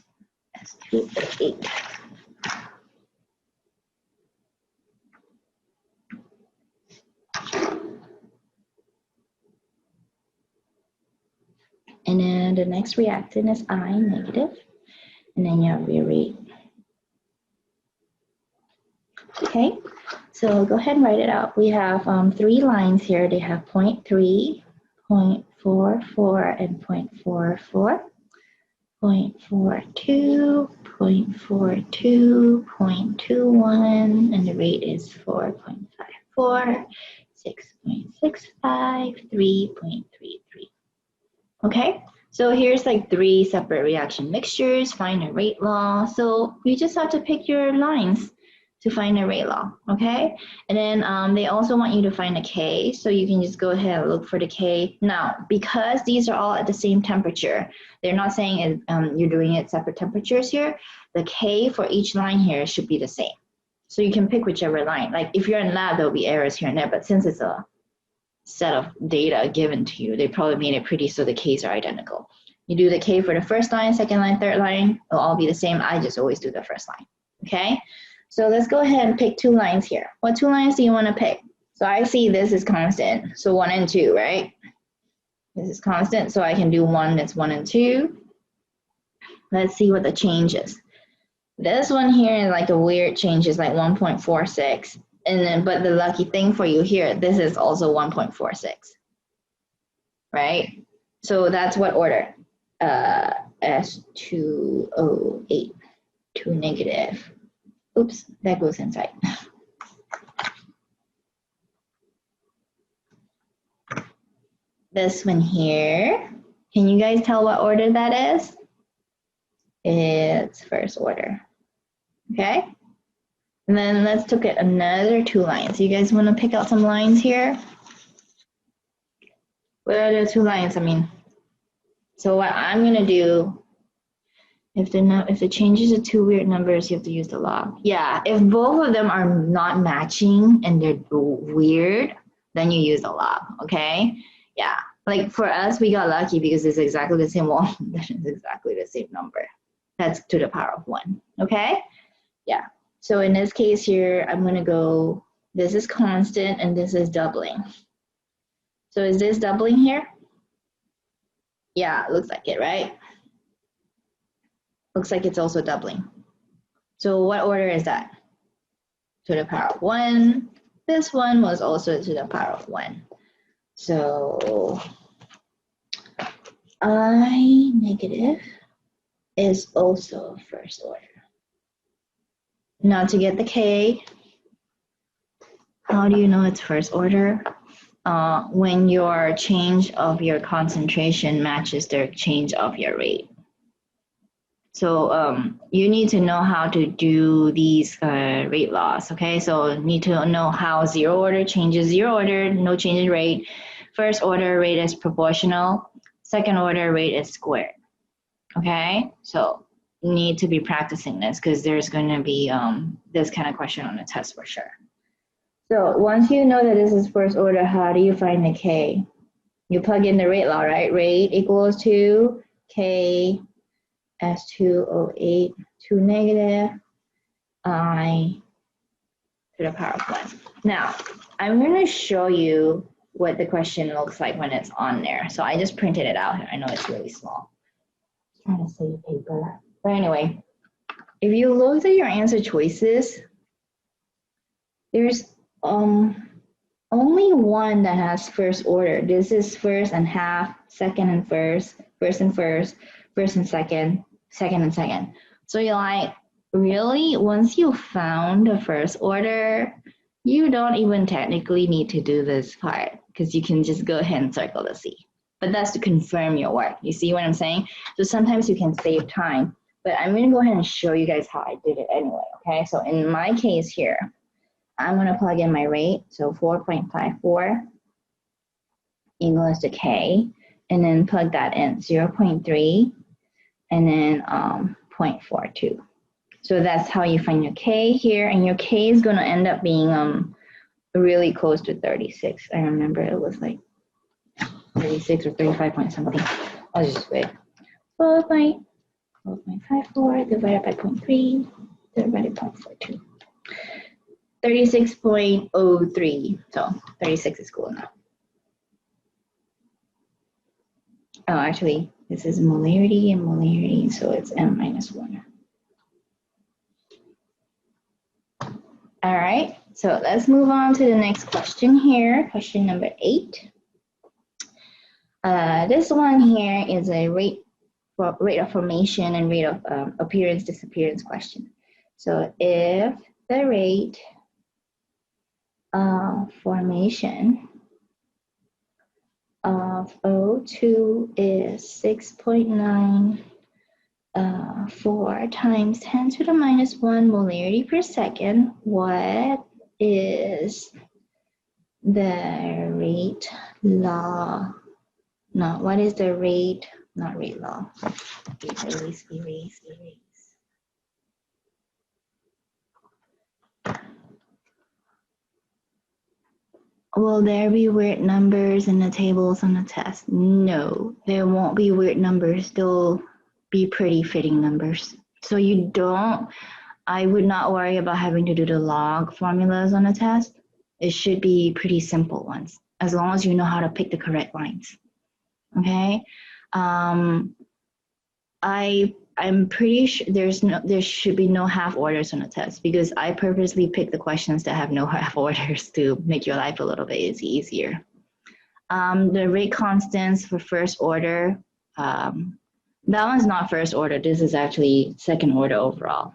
that's 238. And then the next reactant is I negative. And then you have your rate. Okay, so go ahead and write it out. We have 3 lines here. They have 0.3, 0.44, and 0.44, 0.42, 0.42, 0.21, and the rate is 4.54, 6.65, 3.33. Okay, so here's like 3 separate reaction mixtures, find a rate law. So you just have to pick your lines to find a rate law, okay? And then they also want you to find a K, so you can just go ahead and look for the K. Now, because these are all at the same temperature, they're not saying you're doing it separate temperatures here, the K for each line here should be the same. So you can pick whichever line. Like if you're in lab, there'll be errors here and there, but since it's a set of data given to you, they probably made it pretty so the K's are identical. You do the K for the first line, second line, third line, it'll all be the same. I just always do the first line, okay? So let's go ahead and pick 2 lines here. What 2 lines do you want to pick? So I see this is constant, so 1 and 2, right? This is constant, so I can do 1 that's 1 and 2. Let's see what the change is. This one here is like a weird change, is like 1.46. And then, but the lucky thing for you here, this is also 1.46, right? So that's what order? S208, 2 negative. Oops, that goes inside. this one here. Can you guys tell what order that is? It's first order. Okay? And then let's look at another 2 lines. You guys want to pick out some lines here? What are the 2 lines? I mean, so what I'm going to do, if the changes are 2 weird numbers, you have to use the log. Yeah, if both of them are not matching and they're weird, then you use the log, okay? Yeah, like for us, we got lucky because it's exactly the same one. That is exactly the same number. That's to the power of 1, okay? Yeah, so in this case here, I'm going to go, this is constant and this is doubling. So is this doubling here? Yeah, it looks like it, right? Looks like it's also doubling. So what order is that? To the power of 1. This one was also to the power of 1. So I negative is also first order. Now to get the K, how do you know it's first order? When your change of your concentration matches the change of your rate. So you need to know how to do these rate laws, okay? So you need to know how 0 order changes 0 order, no change in rate. First order rate is proportional. Second order rate is squared, okay? So you need to be practicing this because there's going to be this kind of question on the test for sure. So once you know that this is first order, how do you find the K? You plug in the rate law, right? Rate equals to K S2O8 to negative I to the power of 1. Now, I'm going to show you what the question looks like when it's on there. So I just printed it out here. I know it's really small. I'm trying to save paper. But anyway, if you look at your answer choices, there's only one that has first order. This is first and half, second and first, first and first, first and second, second and second. So you're like, really? Once you found the first order, you don't even technically need to do this part because you can just go ahead and circle the C. But that's to confirm your work. You see what I'm saying? So sometimes you can save time, but I'm going to go ahead and show you guys how I did it anyway, okay? So in my case here, I'm going to plug in my rate, so 4.54 equals to K, and then plug that in, 0.3, and then 0.42. So that's how you find your K here, and your K is going to end up being really close to 36. I remember it was like 36 or 35 point something. I'll just wait. 4.54 divided by 0.3 divided by 0.42. 36.03, so 36 is cool enough. Oh, actually, this is molarity and molarity, so it's m-1. All right, so let's move on to the next question here, question number 8. This one here is a rate of formation and rate of appearance disappearance question. So if the rate formation of O2 is 6.94 times 10 to the minus 1 molarity per second, what is the rate law? No, what is the rate, not rate law. Erase. Will there be weird numbers in the tables on the test? No, there won't be weird numbers. They'll be pretty fitting numbers. So I would not worry about having to do the log formulas on the test. It should be pretty simple ones, as long as you know how to pick the correct lines. Okay? I'm pretty sure there should be no half orders on the test because I purposely picked the questions that have no half orders to make your life a little bit easier. The rate constants for first order, that one's not first order. This is actually second order overall.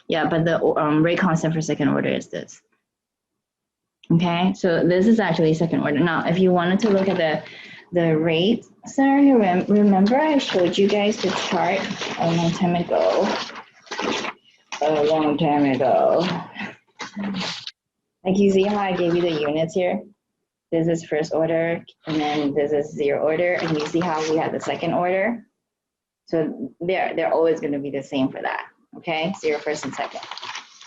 Yeah, but the rate constant for second order is this. Okay, so this is actually second order. Now, if you wanted to look at the rate. So remember I showed you guys the chart a long time ago. Like you see how I gave you the units here? This is first order, and then this is zero order, and you see how we have the second order? So they're always going to be the same for that, okay? Zero, first, and second.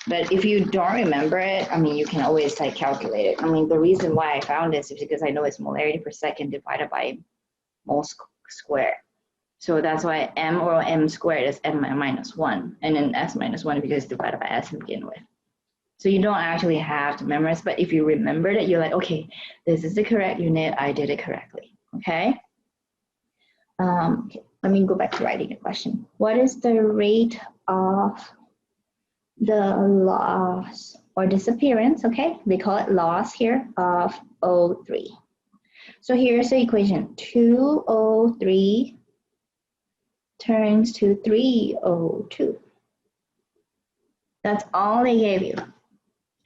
But if you don't remember it, I mean, you can always like calculate it. I mean, the reason why I found this is because I know it's molarity per second divided by moles squared. So that's why m or m squared is m minus 1, and then s minus 1 because it's divided by s to begin with. So you don't actually have to memorize, but if you remembered it, you're like, okay, this is the correct unit, I did it correctly, okay? Let me go back to writing the question. What is the rate of the loss or disappearance, okay? They call it loss here of O3. So here's the equation, 2O3 turns to 3O2. That's all they gave you,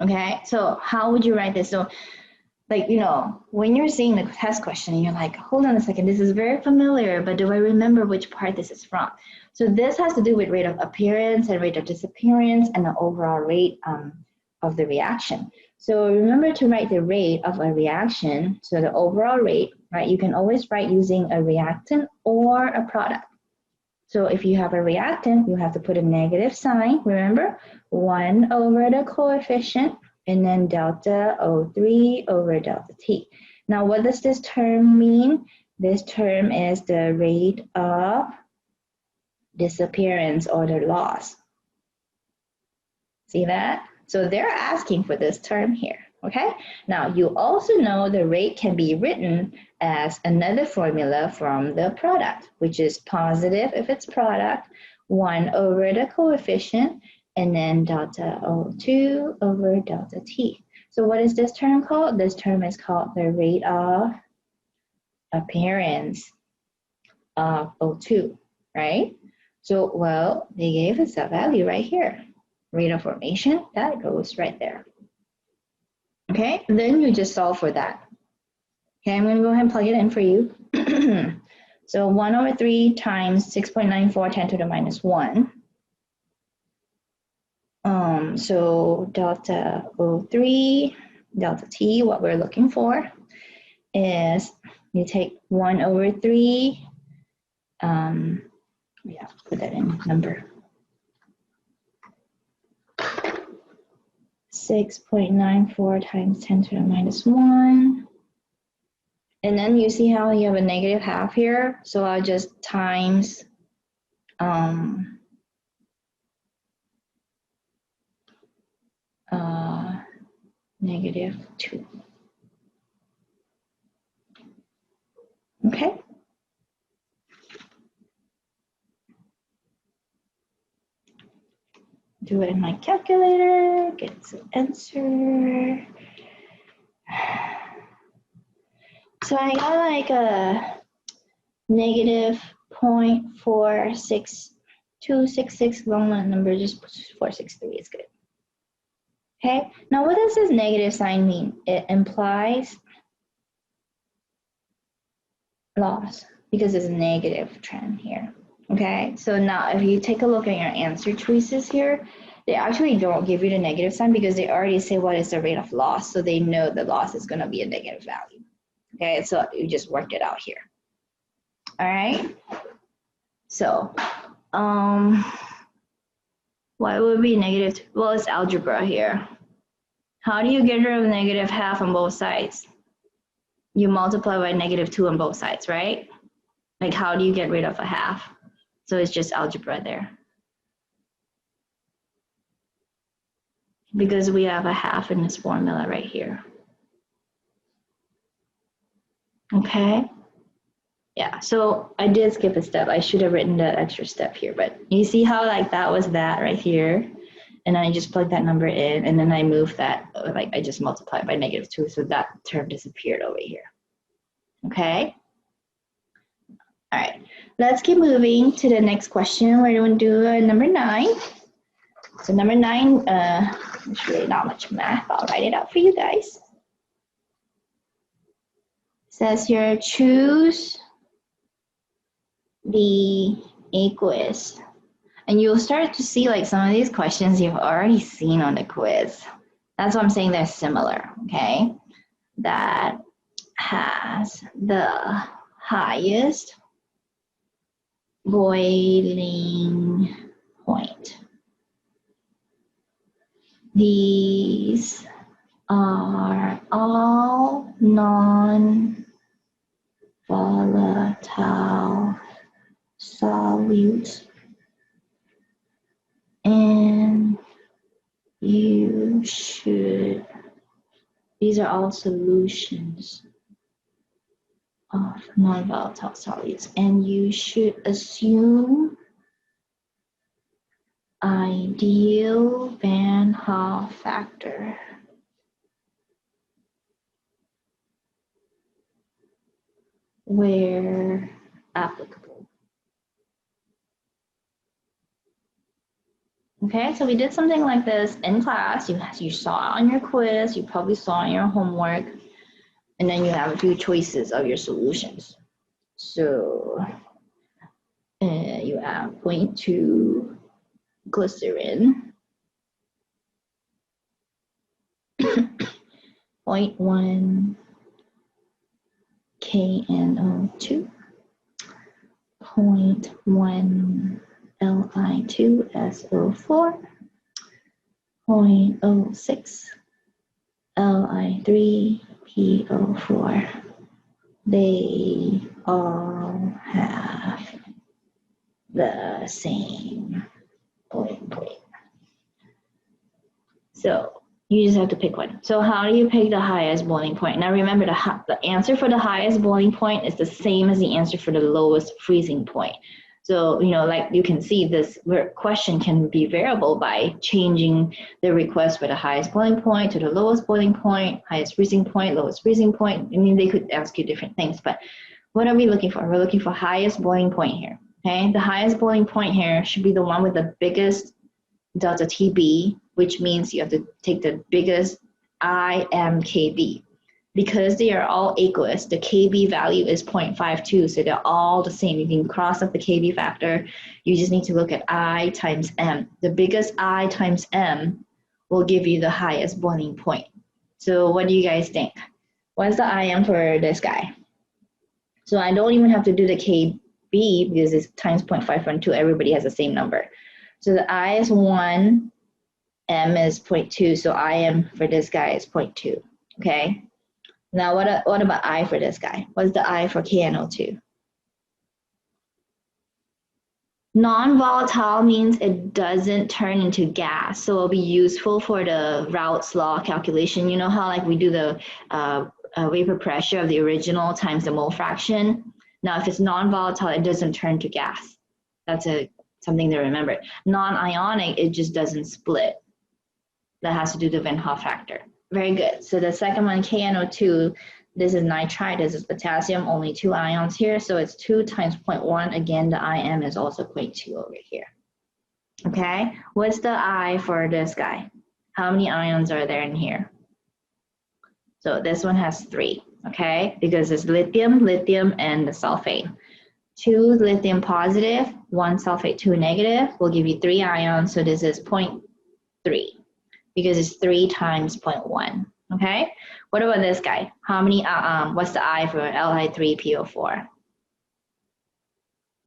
okay? So how would you write this? So like, you know, when you're seeing the test question, you're like, hold on a second, this is very familiar, but do I remember which part this is from? So this has to do with rate of appearance and rate of disappearance and the overall rate of the reaction. So remember to write the rate of a reaction, so the overall rate, right? You can always write using a reactant or a product. So if you have a reactant, you have to put a negative sign, remember? 1 over the coefficient, and then delta O3 over delta T. Now, what does this term mean? This term is the rate of disappearance or the loss. See that? So they're asking for this term here, okay? Now, you also know the rate can be written as another formula from the product, which is positive if it's product, 1 over the coefficient, and then delta O2 over delta T. So what is this term called? This term is called the rate of appearance of O2, right? So, well, they gave us a value right here. Rate of formation, that goes right there. Okay, then you just solve for that. Okay, I'm gonna go ahead and plug it in for you. So 1 over 3 times 6.94 10 to the minus 1. So delta O3, delta T, what we're looking for is you take 1 over 3, yeah, put that in number. 6.94 times 10 to the minus 1. And then you see how you have a negative half here. So I'll just times -2. Okay. Do it in my calculator, get the answer. So I got like a negative 0.46266, long number, just 463 is good. Okay, now what does this negative sign mean? It implies loss because it's a negative trend here. Okay, so now if you take a look at your answer choices here, they actually don't give you the negative sign because they already say what is the rate of loss, so they know the loss is going to be a negative value. Okay, so you just worked it out here. All right, so why would it be negative? Well, it's algebra here. How do you get rid of negative half on both sides? You multiply by -2 on both sides, right? Like, how do you get rid of a half? So it's just algebra there. Because we have a half in this formula right here. Okay? Yeah, so I did skip a step. I should have written the extra step here, but you see how like that was that right here? And then I just plugged that number in, and then I moved that, like I just multiplied by -2, so that term disappeared over here. Okay? All right, let's keep moving to the next question. We're going to do number 9. So number 9, it's really not much math. I'll write it out for you guys. Says here, choose the aqueous. And you'll start to see like some of these questions you've already seen on the quiz. That's why I'm saying they're similar, okay? That has the highest boiling point. These are all non-volatile solutes, and you should, these are all solutions of non-volatile solutes, and you should assume ideal Van Hoff factor where applicable. Okay, so we did something like this in class. You saw it on your quiz, you probably saw it in your homework, and then you have a few choices of your solutions. So you have 0.2 glycerin, 0.1 KNO2, 0.1 Li2SO4, 0.06 Li3PO4. They all have the same boiling point. So you just have to pick one. So how do you pick the highest boiling point? Now remember, the answer for the highest boiling point is the same as the answer for the lowest freezing point. So, you know, like you can see, this question can be variable by changing the request for the highest boiling point to the lowest boiling point, highest freezing point, lowest freezing point. I mean, they could ask you different things, but what are we looking for? We're looking for highest boiling point here, okay? The highest boiling point here should be the one with the biggest delta TB, which means you have to take the biggest IMKB. Because they are all aqueous, the KB value is 0.52, so they're all the same. You can cross up the KB factor. You just need to look at I times M. The biggest I times M will give you the highest boiling point. So what do you guys think? What's the IM for this guy? So I don't even have to do the KB because it's times 0.512. Everybody has the same number. So the I is 1, M is 0.2, so IM for this guy is 0.2, okay? Now what about I for this guy? What's the I for KNO2? Non-volatile means it doesn't turn into gas, so it'll be useful for the Raoult's law calculation. You know how like we do the vapor pressure of the original times the mole fraction? Now if it's non-volatile, it doesn't turn to gas. That's something to remember. Non-ionic, it just doesn't split. That has to do with the Van Hoff factor. Very good. So the second one, KNO2, this is nitride, this is potassium, only 2 ions here. So it's 2 times 0.1. Again, the IM is also 0.2 over here. Okay, what's the I for this guy? How many ions are there in here? So this one has 3, okay? Because it's lithium, lithium, and the sulfate. 2 lithium positive, 1 sulfate 2 negative will give you 3 ions. So this is 0.3. because it's 3 times 0.1, okay? What about this guy? How many, what's the I for Li3PO4?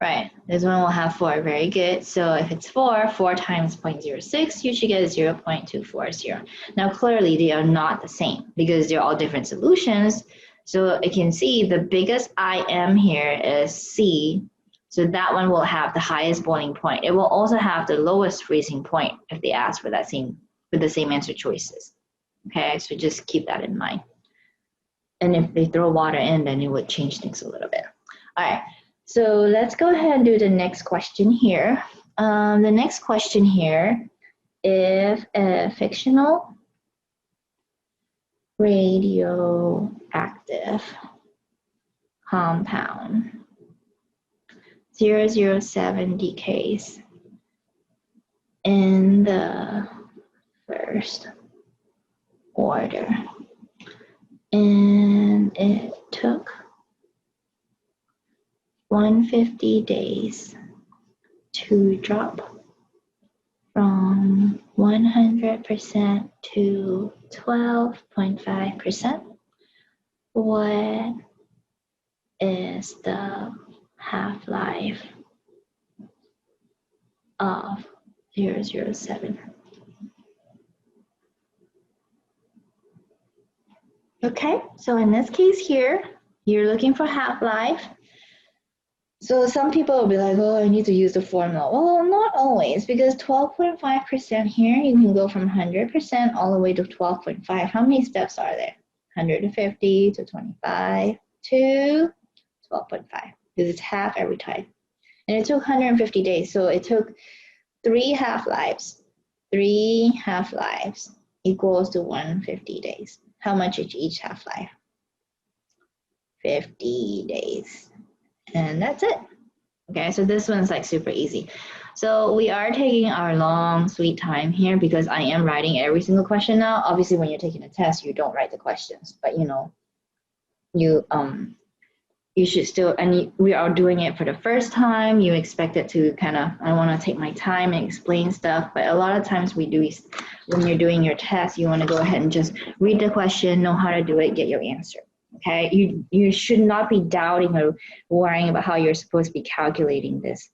Right, this one will have 4, very good. So if it's 4 times 0.06, you should get 0.240. Now clearly they are not the same because they're all different solutions. So you can see the biggest IM here is C. So that one will have the highest boiling point. It will also have the lowest freezing point if they ask for that same, with the same answer choices. Okay, so just keep that in mind. And if they throw water in, then it would change things a little bit. All right, so let's go ahead and do the next question here. The next question here, if a fictional radioactive compound 007 decays in the first order, and it took 150 days to drop from 100% to 12.5%. What is the half-life of 007? Okay, so in this case here, you're looking for half-life. So some people will be like, oh, I need to use the formula. Well, not always, because 12.5% here, you can go from 100% all the way to 12.5. How many steps are there? 150 to 25 to 12.5, because it's half every time. And it took 150 days, so it took 3 half-lives. 3 half-lives equals to 150 days. How much is each half-life? 50 days. And that's it. Okay, so this one's like super easy. So we are taking our long, sweet time here because I am writing every single question now. Obviously, when you're taking a test, you don't write the questions, but you know, you should still, and we are doing it for the first time. You expect it to kind of, I want to take my time and explain stuff, but a lot of times we do, when you're doing your test, you want to go ahead and just read the question, know how to do it, get your answer. Okay, you should not be doubting or worrying about how you're supposed to be calculating this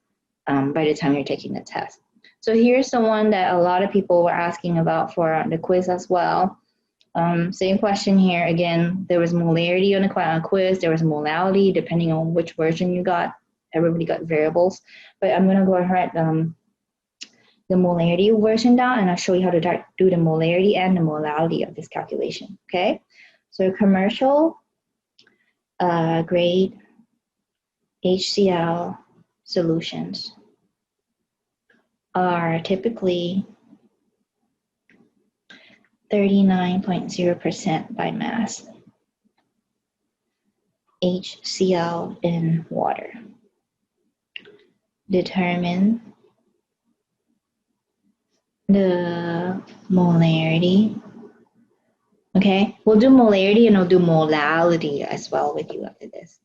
by the time you're taking the test. So here's the one that a lot of people were asking about for the quiz as well. Same question here. Again, there was molarity on the quiz. There was molality, depending on which version you got. Everybody got variables. But I'm going to go ahead the molarity version down, and I'll show you how to do the molarity and the molality of this calculation. Okay? So commercial grade HCl solutions are typically 39.0% by mass HCl in water. Determine the molarity. Okay, we'll do molarity and we'll do molality as well with you after this.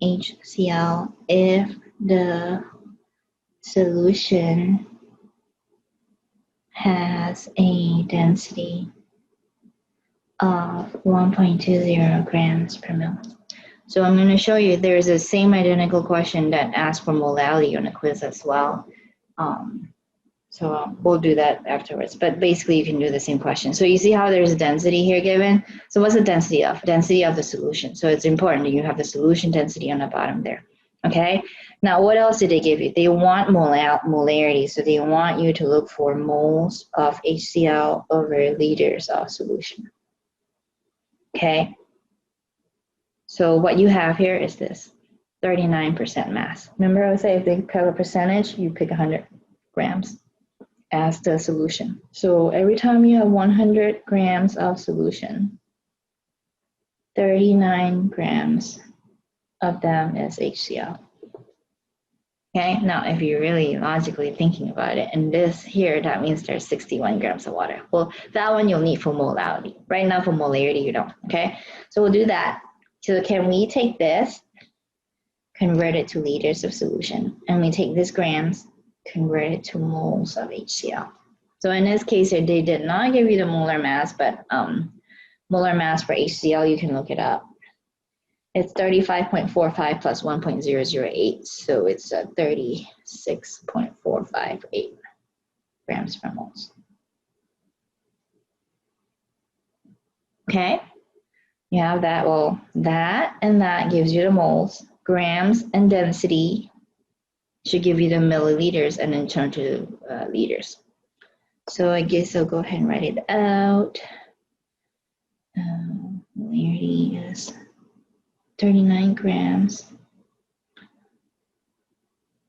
HCl if the solution has a density of 1.20 grams per mil. So I'm going to show you there's a same identical question that asks for molality on the quiz as well. So we'll do that afterwards, but basically you can do the same question. So you see how there's a density here given? So what's the density of? Density of the solution. So it's important that you have the solution density on the bottom there. Okay, now what else did they give you? They want molarity, so they want you to look for moles of HCl over liters of solution. Okay, so what you have here is this, 39% mass. Remember I would say if they pick a percentage, you pick 100 grams as the solution. So every time you have 100 grams of solution, 39 grams of them is HCl. Okay, now if you're really logically thinking about it, and this here, that means there's 61 grams of water. Well, that one you'll need for molality. Right now for molarity, you don't, okay? So we'll do that. So can we take this, convert it to liters of solution, and we take this grams, convert it to moles of HCl. So in this case here, they did not give you the molar mass, but molar mass for HCl, you can look it up. It's 35.45 plus 1.008, so it's 36.458 grams per moles. Okay, you have that. Well, that and that gives you the moles. Grams and density should give you the milliliters and then turn to liters. So I guess I'll go ahead and write it out. Molarity is 39 grams.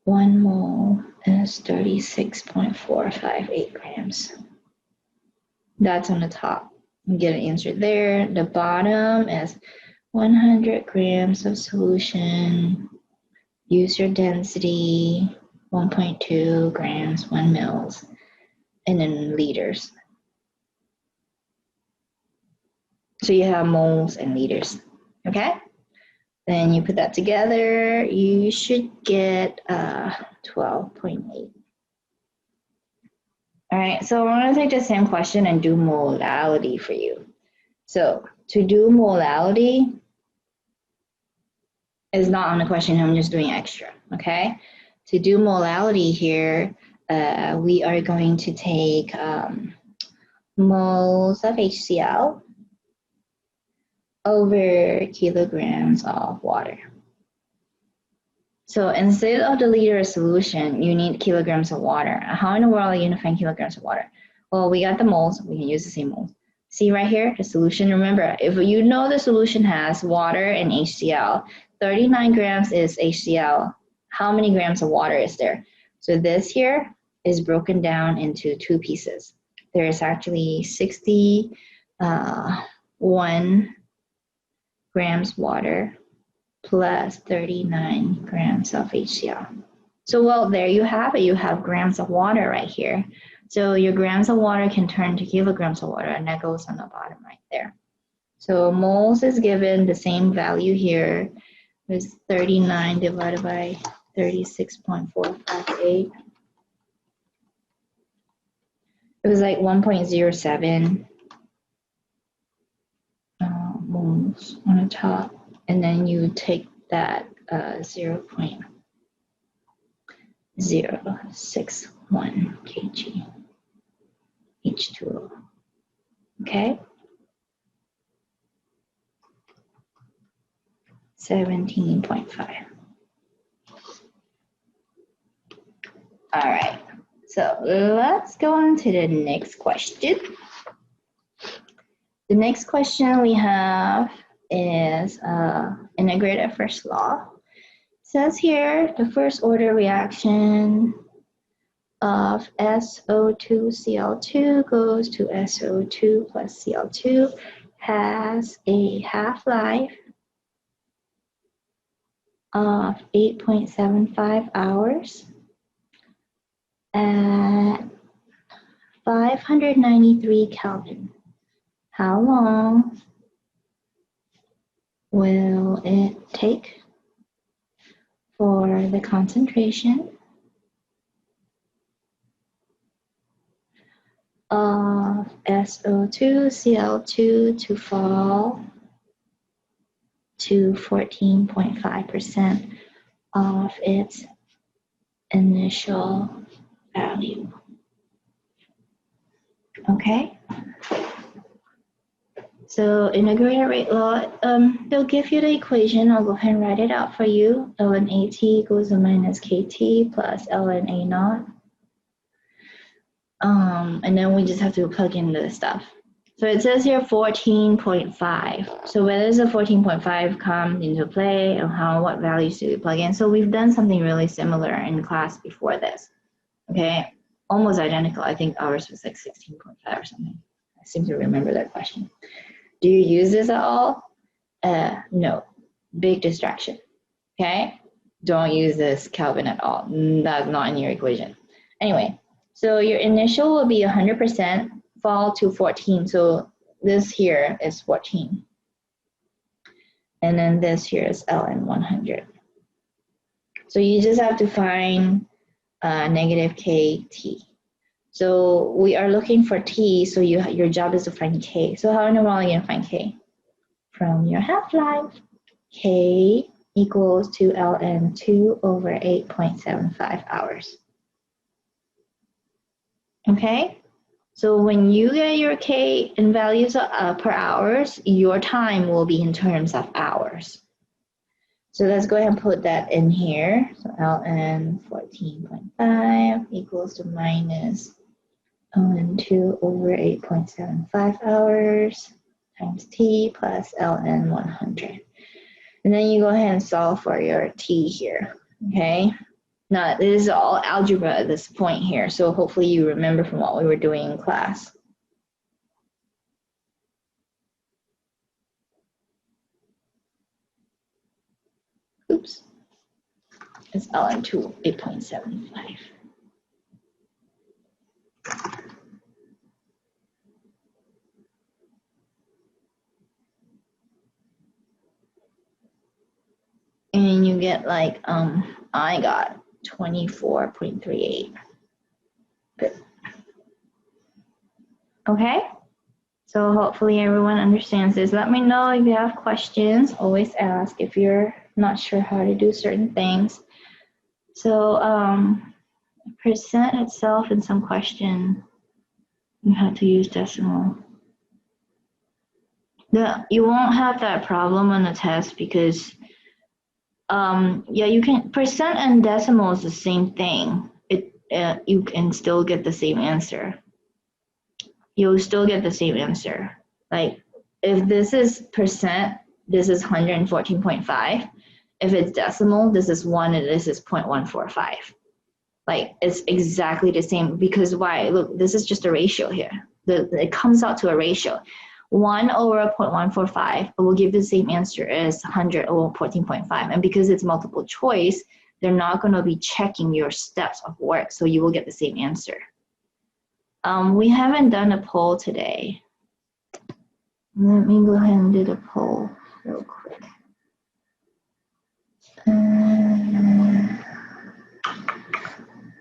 1 mole is 36.458 grams. That's on the top. You get an answer there. The bottom is 100 grams of solution. Use your density, 1.2 grams, 1 mils, and then liters. So you have moles and liters, okay? Then you put that together, you should get 12.8. All right, so I'm going to take the same question and do molarity for you. So to do molarity is not on the question, I'm just doing extra, okay? To do molarity here, we are going to take moles of HCl over kilograms of water. So instead of the liter of solution, you need kilograms of water. How in the world are you unifying kilograms of water? Well, we got the moles, we can use the same moles. See right here, the solution, remember, if you know the solution has water and HCl, 39 grams is HCl. How many grams of water is there? So this here is broken down into two pieces. There is actually 61 grams water plus 39 grams of HCl. So, well, there you have it. You have grams of water right here. So your grams of water can turn to kilograms of water, and that goes on the bottom right there. So moles is given the same value here. It's 39 divided by 36.458. It was like 1.07 moles on the top. And then you take that 0.061 kg H2O. Okay? 17.5. All right. So let's go on to the next question. The next question we have is integrated first law. It says here the first order reaction of SO2Cl2 goes to SO2 plus Cl2 has a half-life of 8.75 hours at 593 Kelvin. How long will it take for the concentration of SO2Cl2 to fall to 14.5% of its initial value? Okay. So integrated rate law, they'll give you the equation. I'll go ahead and write it out for you. ln AT equals to minus KT plus ln A naught. And then we just have to plug in the stuff. So it says here 14.5. So where does the 14.5 come into play, and what values do we plug in? So we've done something really similar in class before this. Okay, almost identical. I think ours was like 16.5 or something. I seem to remember that question. Do you use this at all? No, big distraction. Okay, don't use this Kelvin at all. That's not in your equation. Anyway, so your initial will be 100% fall to 14. So this here is 14. And then this here is ln 100. So you just have to find negative KT. So we are looking for T, so your job is to find K. So how in the world are you gonna find K? From your half-life, K equals to ln 2 over 8.75 hours. Okay, so when you get your K in values per hours, your time will be in terms of hours. So let's go ahead and put that in here. So ln 14.5 equals to minus ln 2 over 8.75 hours times T plus ln 100. And then you go ahead and solve for your T here, okay? Now, this is all algebra at this point here, so hopefully you remember from what we were doing in class. Oops. It's ln 2, 8.75. and you get like, I got 24.38. Good. Okay, so hopefully everyone understands this. Let me know if you have questions. Always ask if you're not sure how to do certain things. So percent itself in some question, you have to use decimal. You won't have that problem on the test because yeah, you can, percent and decimal is the same thing. You can still get the same answer. You'll still get the same answer. Like if this is percent, this is 114.5. If it's decimal, this is 1 and this is 0.145. Like it's exactly the same because why? Look, this is just a ratio here. It comes out to a ratio. 1 over 0.145 will give the same answer as 100 over 14.5. And because it's multiple choice, they're not going to be checking your steps of work, so you will get the same answer. We haven't done a poll today. Let me go ahead and do the poll real quick.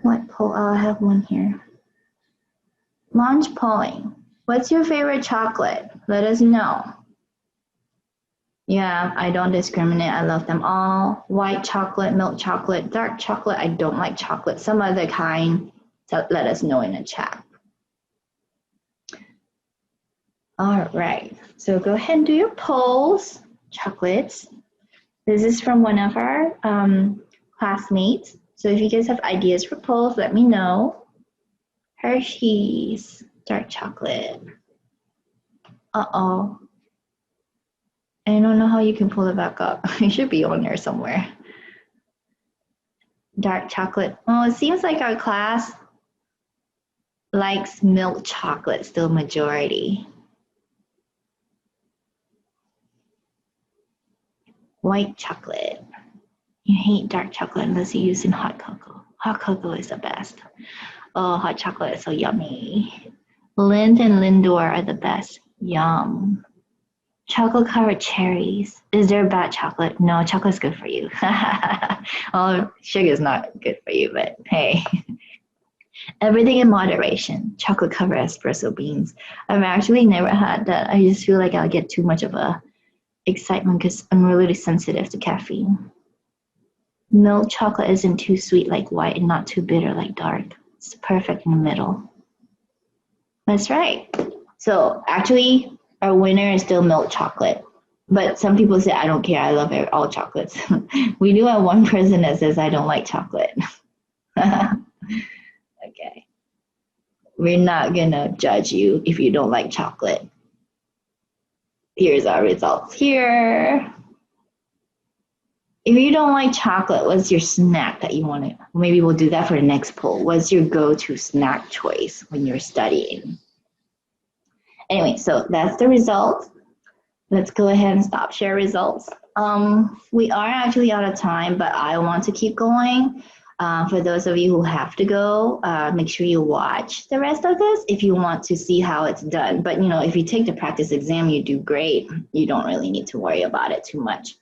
What poll? Oh, I have one here. Launch polling. What's your favorite chocolate? Let us know. Yeah, I don't discriminate. I love them all. White chocolate, milk chocolate, dark chocolate. I don't like chocolate. Some other kind. So let us know in the chat. All right. So go ahead and do your polls. Chocolates. This is from one of our classmates. So if you guys have ideas for polls, let me know. Hershey's, dark chocolate. Uh-oh. I don't know how you can pull it back up. It should be on there somewhere. Dark chocolate. Oh, it seems like our class likes milk chocolate, still majority. White chocolate. You hate dark chocolate unless you use in hot cocoa. Hot cocoa is the best. Oh, hot chocolate is so yummy. Lindt and Lindor are the best. Yum. Chocolate covered cherries. Is there bad chocolate? No, chocolate's good for you. Well, sugar's not good for you, but hey. Everything in moderation. Chocolate covered espresso beans. I've actually never had that. I just feel like I'll get too much of a excitement because I'm really sensitive to caffeine. Milk chocolate isn't too sweet like white and not too bitter like dark. It's perfect in the middle. That's right. So actually, our winner is still milk chocolate. But some people say, I don't care, I love all chocolates. We do have one person that says, I don't like chocolate. Okay. We're not gonna judge you if you don't like chocolate. Here's our results here. If you don't like chocolate, what's your snack that you want to, maybe we'll do that for the next poll. What's your go-to snack choice when you're studying? Anyway, so that's the result. Let's go ahead and stop share results. We are actually out of time, but I want to keep going. For those of you who have to go, make sure you watch the rest of this if you want to see how it's done. But you know, if you take the practice exam, you do great. You don't really need to worry about it too much.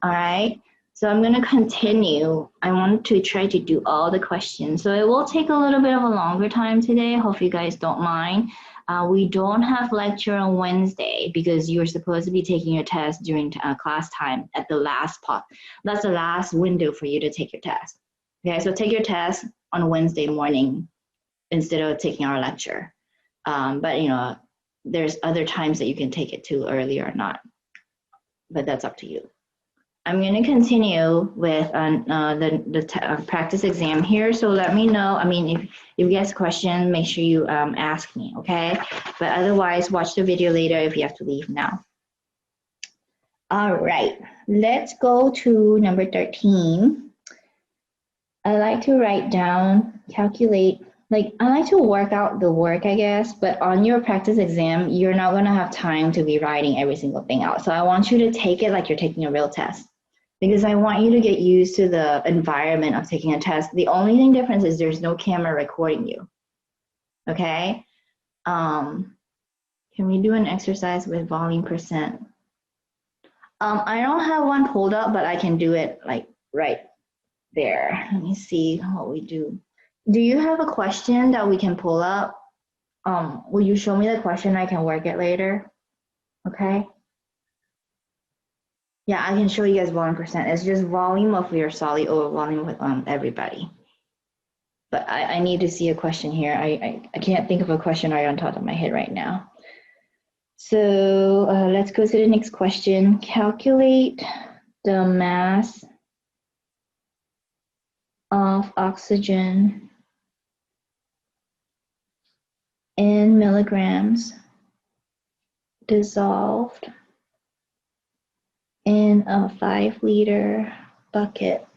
All right, so I'm gonna continue. I want to try to do all the questions. So it will take a little bit of a longer time today. Hope you guys don't mind. We don't have lecture on Wednesday because you're supposed to be taking your test during class time at the last part. That's the last window for you to take your test. Okay, so take your test on Wednesday morning instead of taking our lecture. But you know, there's other times that you can take it too, early or not. But that's up to you. I'm going to continue with the practice exam here. So let me know. I mean, if you guys have a question, make sure you ask me, okay? But otherwise, watch the video later if you have to leave now. All right, let's go to number 13. I like to write down, calculate, like I like to work out the work, I guess, but on your practice exam, you're not going to have time to be writing every single thing out. So I want you to take it like you're taking a real test. Because I want you to get used to the environment of taking a test. The only thing difference is there's no camera recording you, okay? Can we do an exercise with volume percent? I don't have one pulled up, but I can do it like right there. Let me see what we do. Do you have a question that we can pull up? Will you show me the question? I can work it later. Okay. Yeah, I can show you guys 1%. It's just volume of your solid over volume with everybody. But I need to see a question here. I can't think of a question right on top of my head right now. So let's go to the next question. Calculate the mass of oxygen in milligrams dissolved in a 5-liter bucket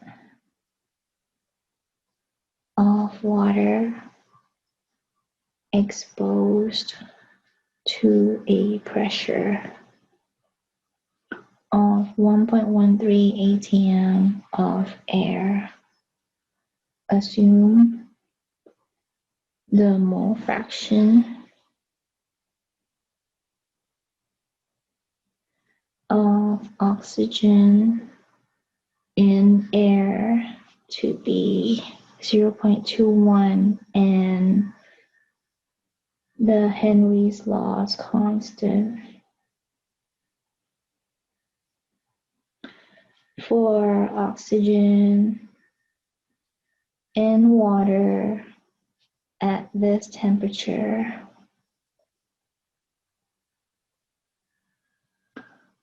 of water exposed to a pressure of 1.13 atm of air. Assume the mole fraction of oxygen in air to be 0.21 and the Henry's laws constant for oxygen in water at this temperature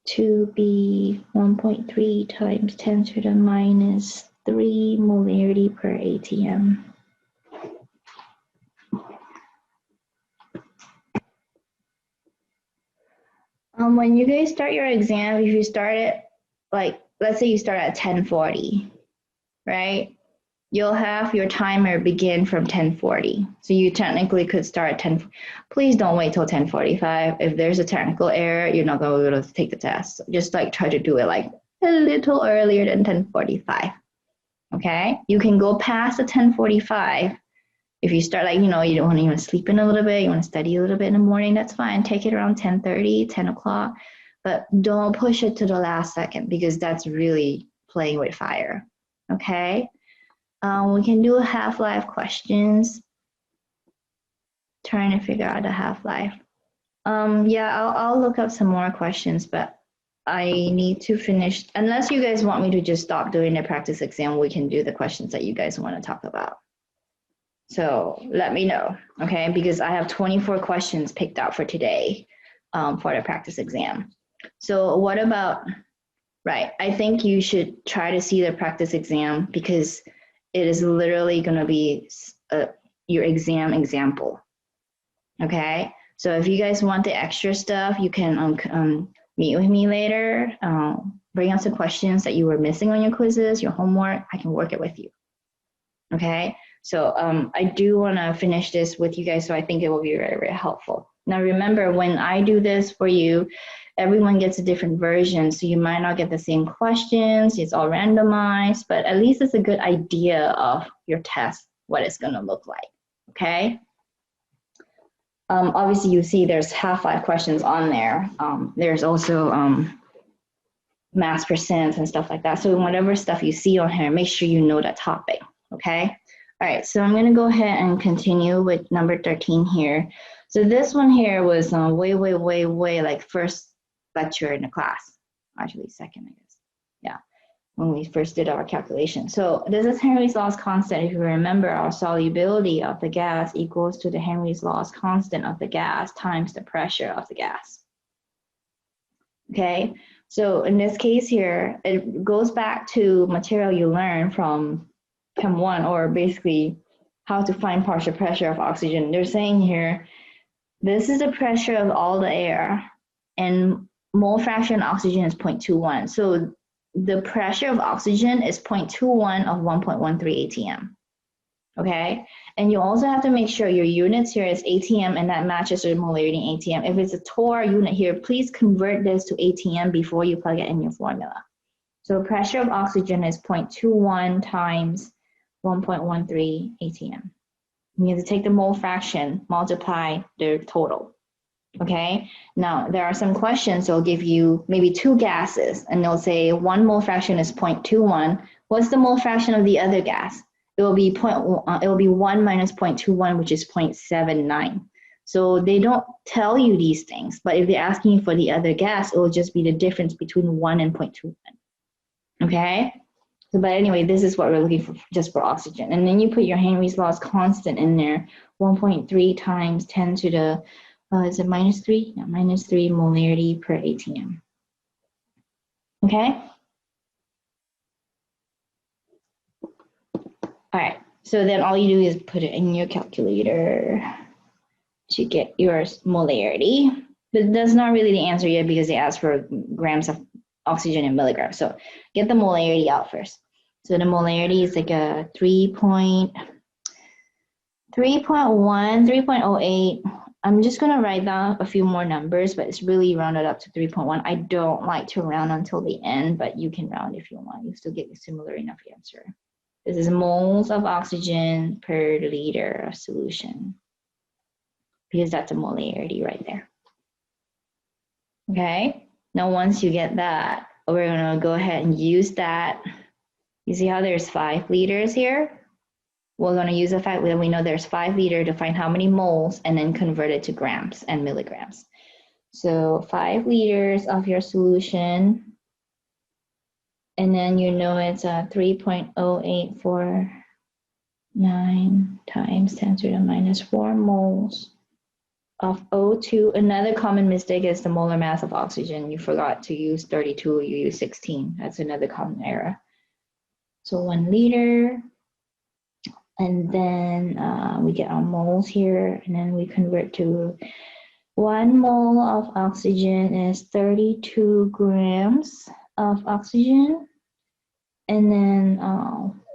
to be 1.3 times 10 to the minus 3 molarity per atm. When you guys start your exam, if you start it, like, let's say you start at 10:40, right? You'll have your timer begin from 10:40. So you technically could start at 10. Please don't wait till 10:45. If there's a technical error, you're not going to be able to take the test. Just like try to do it like a little earlier than 10:45. Okay? You can go past the 10:45. If you start like, you know, you don't want to even sleep in a little bit, you want to study a little bit in the morning, that's fine. Take it around 10:30, 10 o'clock. But don't push it to the last second because that's really playing with fire. Okay? We can do half-life questions. Trying to figure out the half-life. Yeah, I'll look up some more questions, but I need to finish. Unless you guys want me to just stop doing the practice exam, we can do the questions that you guys want to talk about. So let me know, okay? Because I have 24 questions picked out for today for the practice exam. So what about, right, I think you should try to see the practice exam because it is literally going to be your exam example, okay? So if you guys want the extra stuff, you can meet with me later, bring up some questions that you were missing on your quizzes, your homework, I can work it with you, okay? So I do want to finish this with you guys, so I think it will be very, very helpful. Now remember, when I do this for you, everyone gets a different version, so you might not get the same questions, it's all randomized, but at least it's a good idea of your test, what it's going to look like, okay? Obviously, you see there's half-life questions on there. There's also mass percents and stuff like that. So whatever stuff you see on here, make sure you know that topic, okay? All right, so I'm gonna go ahead and continue with number 13 here. So this one here was way like first lecture in the class. Actually second, I guess. Yeah, when we first did our calculation. So this is Henry's Law's constant. If you remember, our solubility of the gas equals to the Henry's Law's constant of the gas times the pressure of the gas. Okay, so in this case here, it goes back to material you learned from Chem 1, or basically how to find partial pressure of oxygen. They're saying here, this is the pressure of all the air, and mole fraction of oxygen is 0.21. So the pressure of oxygen is 0.21 of 1.13 atm. Okay, and you also have to make sure your units here is atm, and that matches your molarity in atm. If it's a torr unit here, please convert this to atm before you plug it in your formula. So pressure of oxygen is 0.21 times 1.13 atm. You have to take the mole fraction, multiply the total. Okay, now there are some questions they'll give you maybe two gases and they'll say one mole fraction is 0.21. What's the mole fraction of the other gas? It will be 1 minus 0.21, which is 0.79. So they don't tell you these things, but if they're asking you for the other gas, it will just be the difference between 1 and 0.21. Okay, so but anyway, this is what we're looking for just for oxygen. And then you put your Henry's Law's constant in there, 1.3 times 10 to the is it minus 3? Yeah, minus 3 molarity per ATM. Okay? All right, so then all you do is put it in your calculator to get your molarity. But that's not really the answer yet because they ask for grams of oxygen in milligrams. So get the molarity out first. So the molarity is like a 3.1, 3.08. I'm just going to write down a few more numbers, but it's really rounded up to 3.1. I don't like to round until the end, but you can round if you want. You still get a similar enough answer. This is moles of oxygen per liter of solution, because that's a molarity right there. Okay, now once you get that, we're going to go ahead and use that. You see how there's 5 liters here? We're going to use the fact that we know there's 5 liters to find how many moles and then convert it to grams and milligrams. So 5 liters of your solution, and then you know it's 3.0849 times 10 to the minus 4 moles of O2. Another common mistake is the molar mass of oxygen. You forgot to use 32, you use 16. That's another common error. So 1 liter. And then we get our moles here, and then we convert to 1 mole of oxygen is 32 grams of oxygen. And then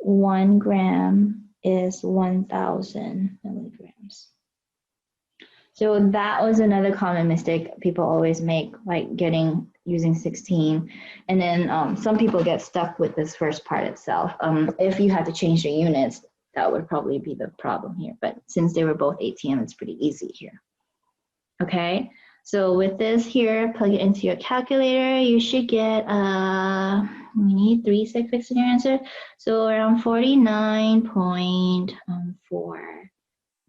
1 gram is 1,000 milligrams. So that was another common mistake people always make, like using 16. And then some people get stuck with this first part itself. If you had to change the units, that would probably be the problem here. But since they were both ATM, it's pretty easy here. Okay, so with this here, plug it into your calculator, you should get, we need 3 fixed in your answer. So around 49.4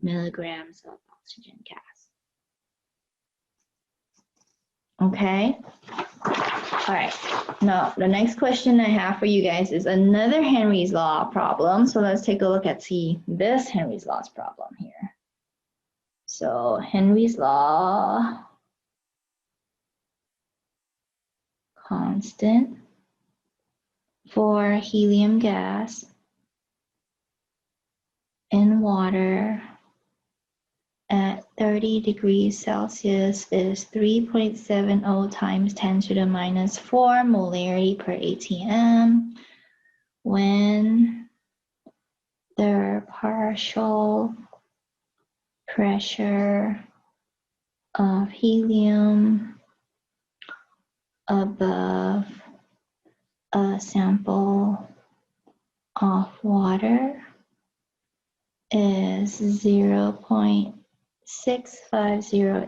milligrams of oxygen gas. Okay, all right, now the next question I have for you guys is another Henry's Law problem. So let's take a look at this Henry's Law's problem here. So Henry's Law, constant for helium gas in water at 30 degrees Celsius is 3.70 times 10 to the minus 4 molarity per ATM when the partial pressure of helium above a sample of water is 0.650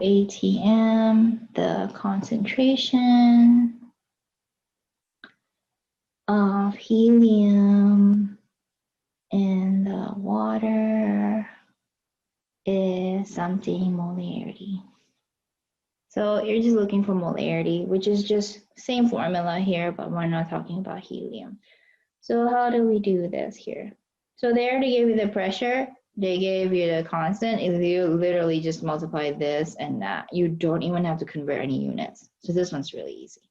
ATM. The concentration of helium in the water is something molarity. So you're just looking for molarity, which is just same formula here, but we're not talking about helium. So how do we do this here? So there they gave you the pressure, they gave you the constant. If you literally just multiply this and that, you don't even have to convert any units. So this one's really easy.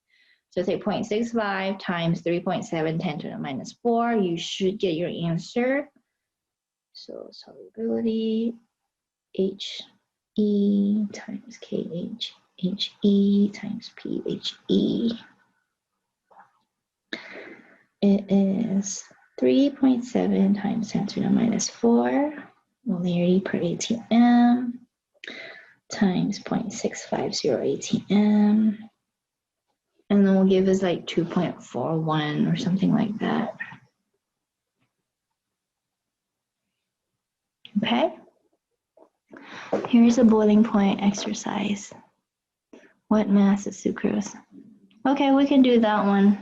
So say 0.65 times 3.7 10 to the minus 4, you should get your answer. So solubility, HE times KH, HE times PHE. It is 3.7 times 10 to the minus 4 molarity per ATM times 0.650 ATM. And then we'll give us like 2.41 or something like that. Okay. Here's a boiling point exercise. What mass is sucrose? Okay, we can do that one.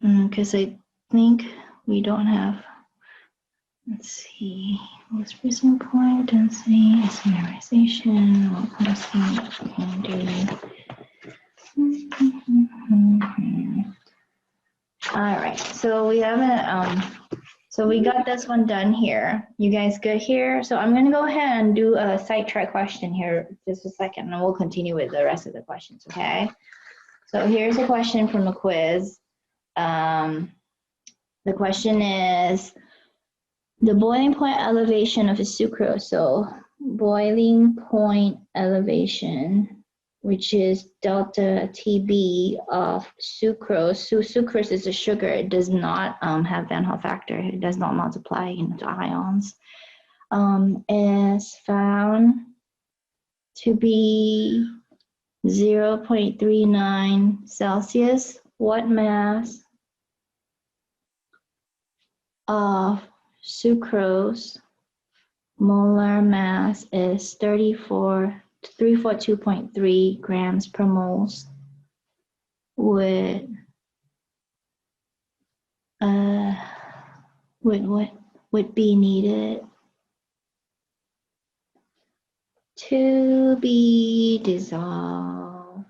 Because I think we don't have, let's see, most freezing point, density, isomerization, what can do. All right, so we haven't, so we got this one done here. You guys good here? So I'm gonna go ahead and do a sidetrack question here just a second, and we'll continue with the rest of the questions, okay? So here's a question from the quiz. The question is, the boiling point elevation of a sucrose. So boiling point elevation, which is delta TB of sucrose. So sucrose is a sugar. It does not have Van Hoff factor. It does not multiply into ions. Is found to be 0.39 Celsius. What mass of sucrose molar mass is 342.3 grams per moles would be needed to be dissolved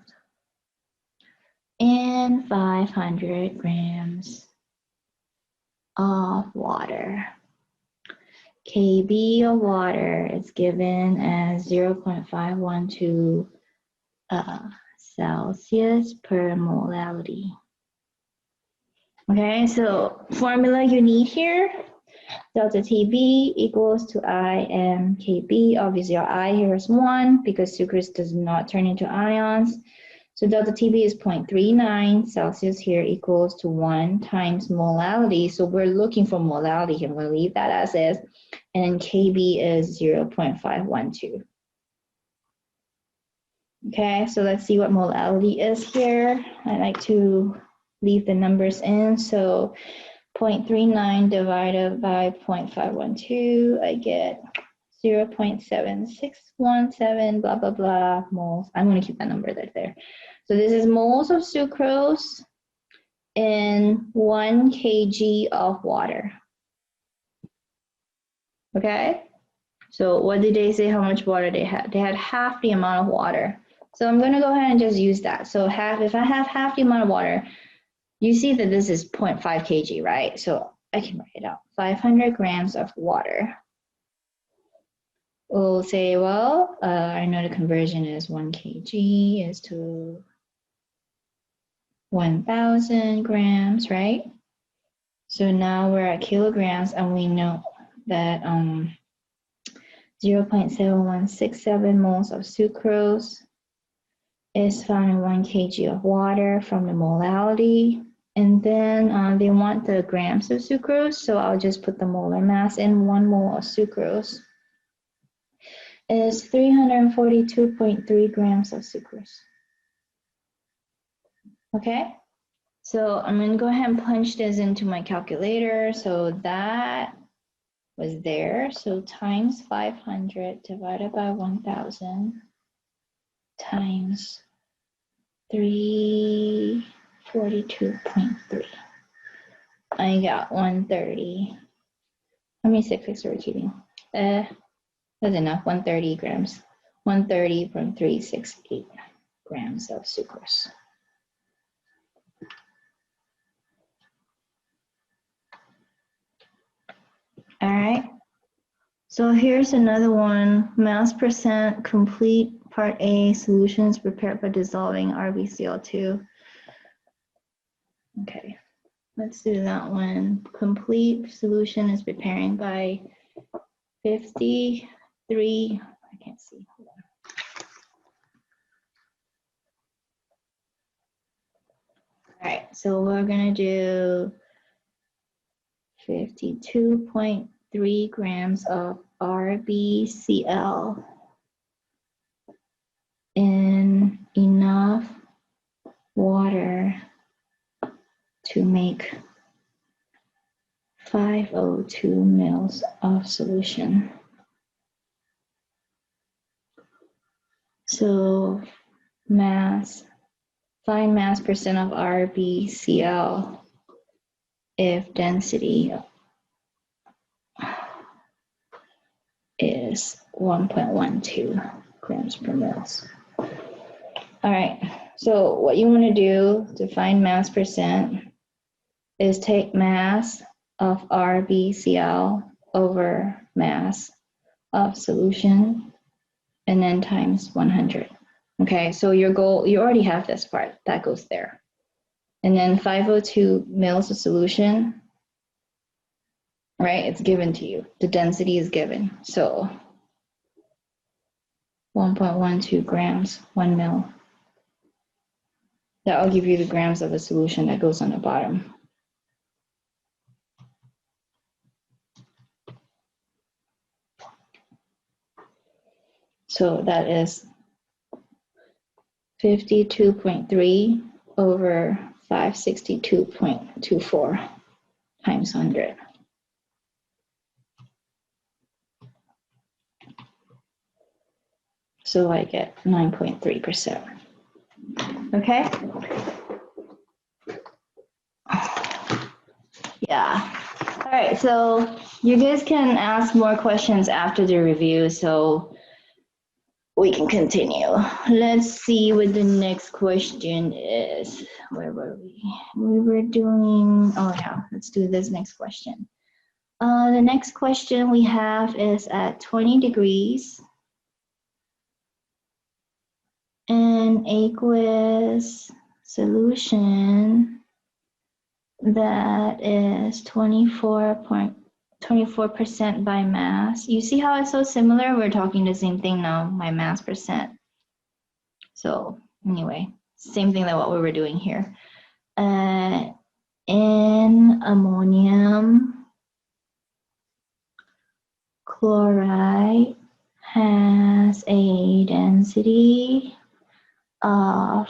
in 500 grams of water. Kb of water is given as 0.512 Celsius per molarity. Okay, so formula you need here, delta TB equals to IM Kb. Obviously our I here is 1 because sucrose does not turn into ions. So delta TB is 0.39 Celsius here equals to 1 times molarity. So we're looking for molarity here. I'm going to leave that as is. And then Kb is 0.512. Okay, so let's see what molarity is here. I like to leave the numbers in. So 0.39 divided by 0.512, I get 0.7617, blah, blah, blah, moles. I'm going to keep that number there. So this is moles of sucrose in 1 kg of water. Okay? So what did they say how much water they had? They had half the amount of water. So I'm going to go ahead and just use that. So if I have half the amount of water, you see that this is 0.5 kg, right? So I can write it out. 500 grams of water. We'll say, well, I know the conversion is 1 kg is to 1,000 grams, right? So now we're at kilograms, and we know that 0.7167 moles of sucrose is found in 1 kg of water from the molarity. And then they want the grams of sucrose, so I'll just put the molar mass in. 1 mole of sucrose is 342.3 grams of sucrose. Okay, so I'm going to go ahead and punch this into my calculator. So that was there. So times 500 divided by 1,000 times 342.3. I got 130. How many 6 are repeating? That's enough. 130 grams. 130.368 grams of sucrose. All right. So here's another one. Mass percent complete part A solutions prepared by dissolving RbCl2. Okay, let's do that one. Complete solution is preparing by 53. I can't see. Hold on. All right, so we're gonna do 52.3 grams of RbCl in enough water to make 502 mils of solution. So mass, find mass percent of RBCl if density is 1.12 grams per mils. All right, so what you want to do to find mass percent is take mass of RBCl over mass of solution and then times 100. Okay, so your goal, you already have this part, that goes there. And then 502 mils of solution, right, it's given to you. The density is given. So 1.12 grams, 1 mil. That will give you the grams of the solution that goes on the bottom. So that is 52.3 over 562.24 times 100. So I get 9.3%. Okay? Yeah. All right, so you guys can ask more questions after the review, so we can continue. Let's see what the next question is. Where were we? We were doing, oh yeah, let's do this next question. The next question we have is at 20 degrees. An aqueous solution that is 24% by mass. You see how it's so similar? We're talking the same thing now, my mass percent. So anyway, same thing that what we were doing here. In ammonium chloride has a density of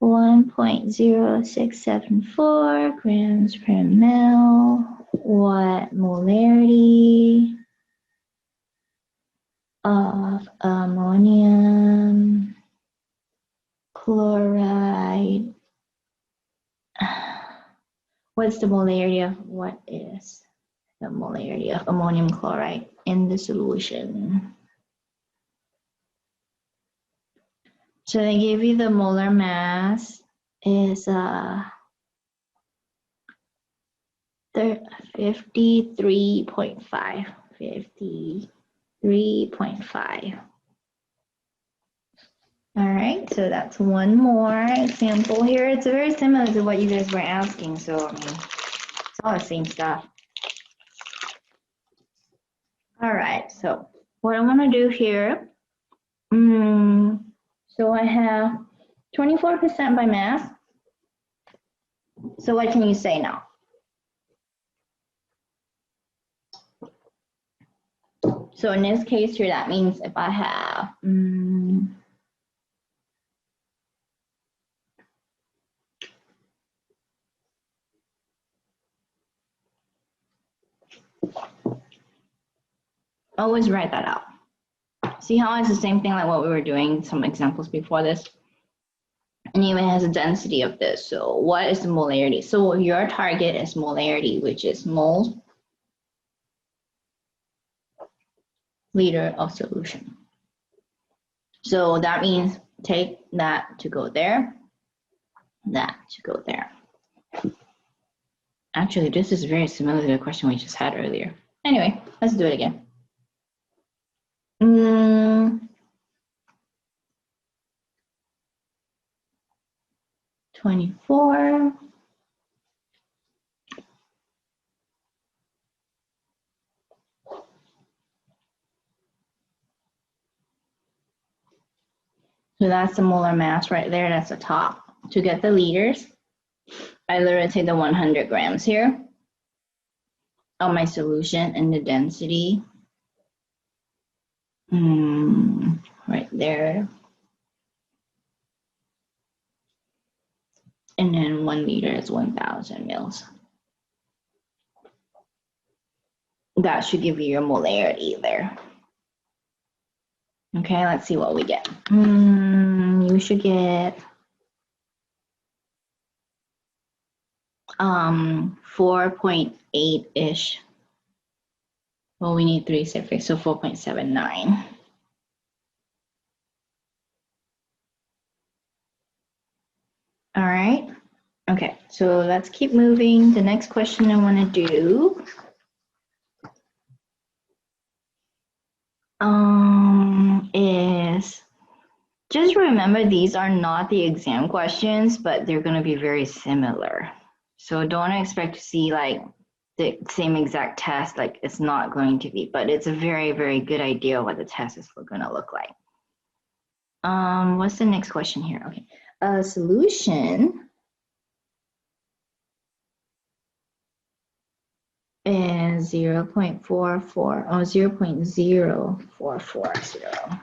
1.0674 grams per mil. What molarity of ammonium chloride? What's the molarity of what is the molarity of ammonium chloride in the solution? So they give you the molar mass is 53.5. 53.5. All right, so that's one more example here. It's very similar to what you guys were asking, so I mean, it's all the same stuff. All right, so what I want to do here, so I have 24% by mass. So what can you say now? So in this case here, that means if I have, always write that out. See how it's the same thing like what we were doing, some examples before this. And even has a density of this. So what is the molarity? So your target is molarity, which is moles liter of solution. So that means take that to go there, that to go there. Actually, this is very similar to the question we just had earlier. Anyway, let's do it again. 24. So that's the molar mass right there, that's the top. To get the liters, I literally take the 100 grams here of my solution and the density right there. And then 1 liter is 1,000 mils. That should give you your molarity there. Okay, let's see what we get. You should get 4.8-ish. Well, we need 3 cifics, so 4.79. All right. Okay, so let's keep moving. The next question I want to do is, just remember these are not the exam questions, but they're going to be very similar. So don't expect to see like the same exact test, like it's not going to be, but it's a very, very good idea what the test is going to look like. What's the next question here? Okay, a solution is 0.44 or 0.0440.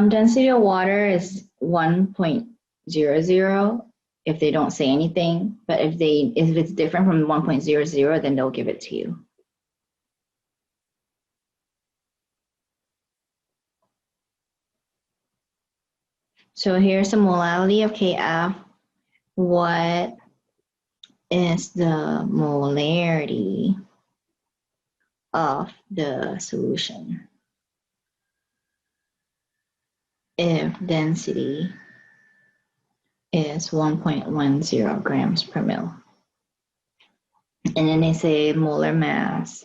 Density of water is 1.00 if they don't say anything, but if it's different from 1.00, then they'll give it to you. So here's the molality of Kf. What is the molarity of the solution if density is 1.10 grams per mil? And then they say molar mass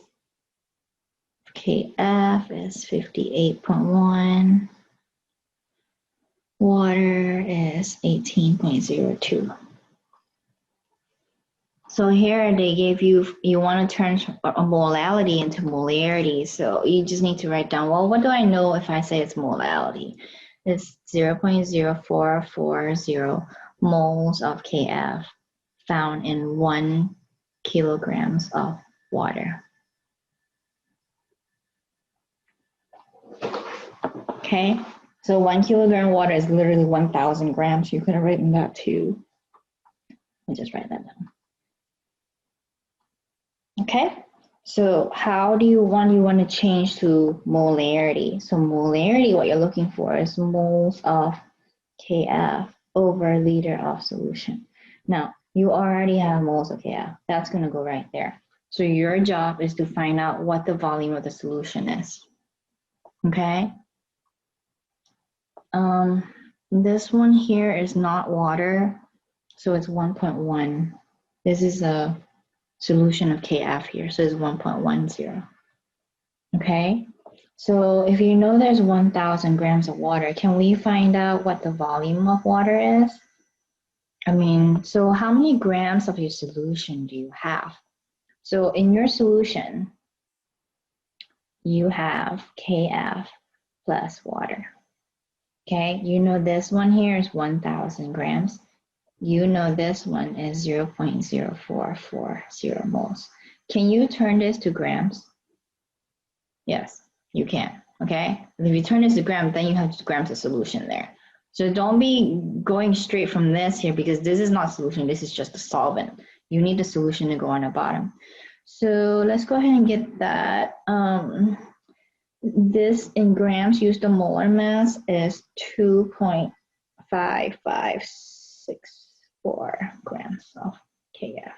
Kf is 58.1. Water is 18.02. So here they gave you, you want to turn a molality into molarity. So you just need to write down, well, what do I know if I say it's molality? It's 0.0440 moles of Kf found in 1 kilograms of water. Okay, so 1 kilogram of water is literally 1,000 grams. You could have written that too. Let me just write that down. Okay, so how do you want to change to molarity? So molarity, what you're looking for is moles of Kf over liter of solution. Now, you already have moles of Kf. That's going to go right there. So your job is to find out what the volume of the solution is. Okay? This one here is not water, so it's 1.1. This is a solution of Kf here, so it's 1.10. Okay, so if you know there's 1,000 grams of water, can we find out what the volume of water is? I mean, so how many grams of your solution do you have? So in your solution, you have Kf plus water. Okay, you know this one here is 1,000 grams. You know this one is 0.0440 moles. Can you turn this to grams? Yes, you can, okay? If you turn this to grams, then you have grams of solution there. So don't be going straight from this here because this is not solution, this is just a solvent. You need the solution to go on the bottom. So let's go ahead and get that. This in grams, use the molar mass is 2.5564 grams of Kf.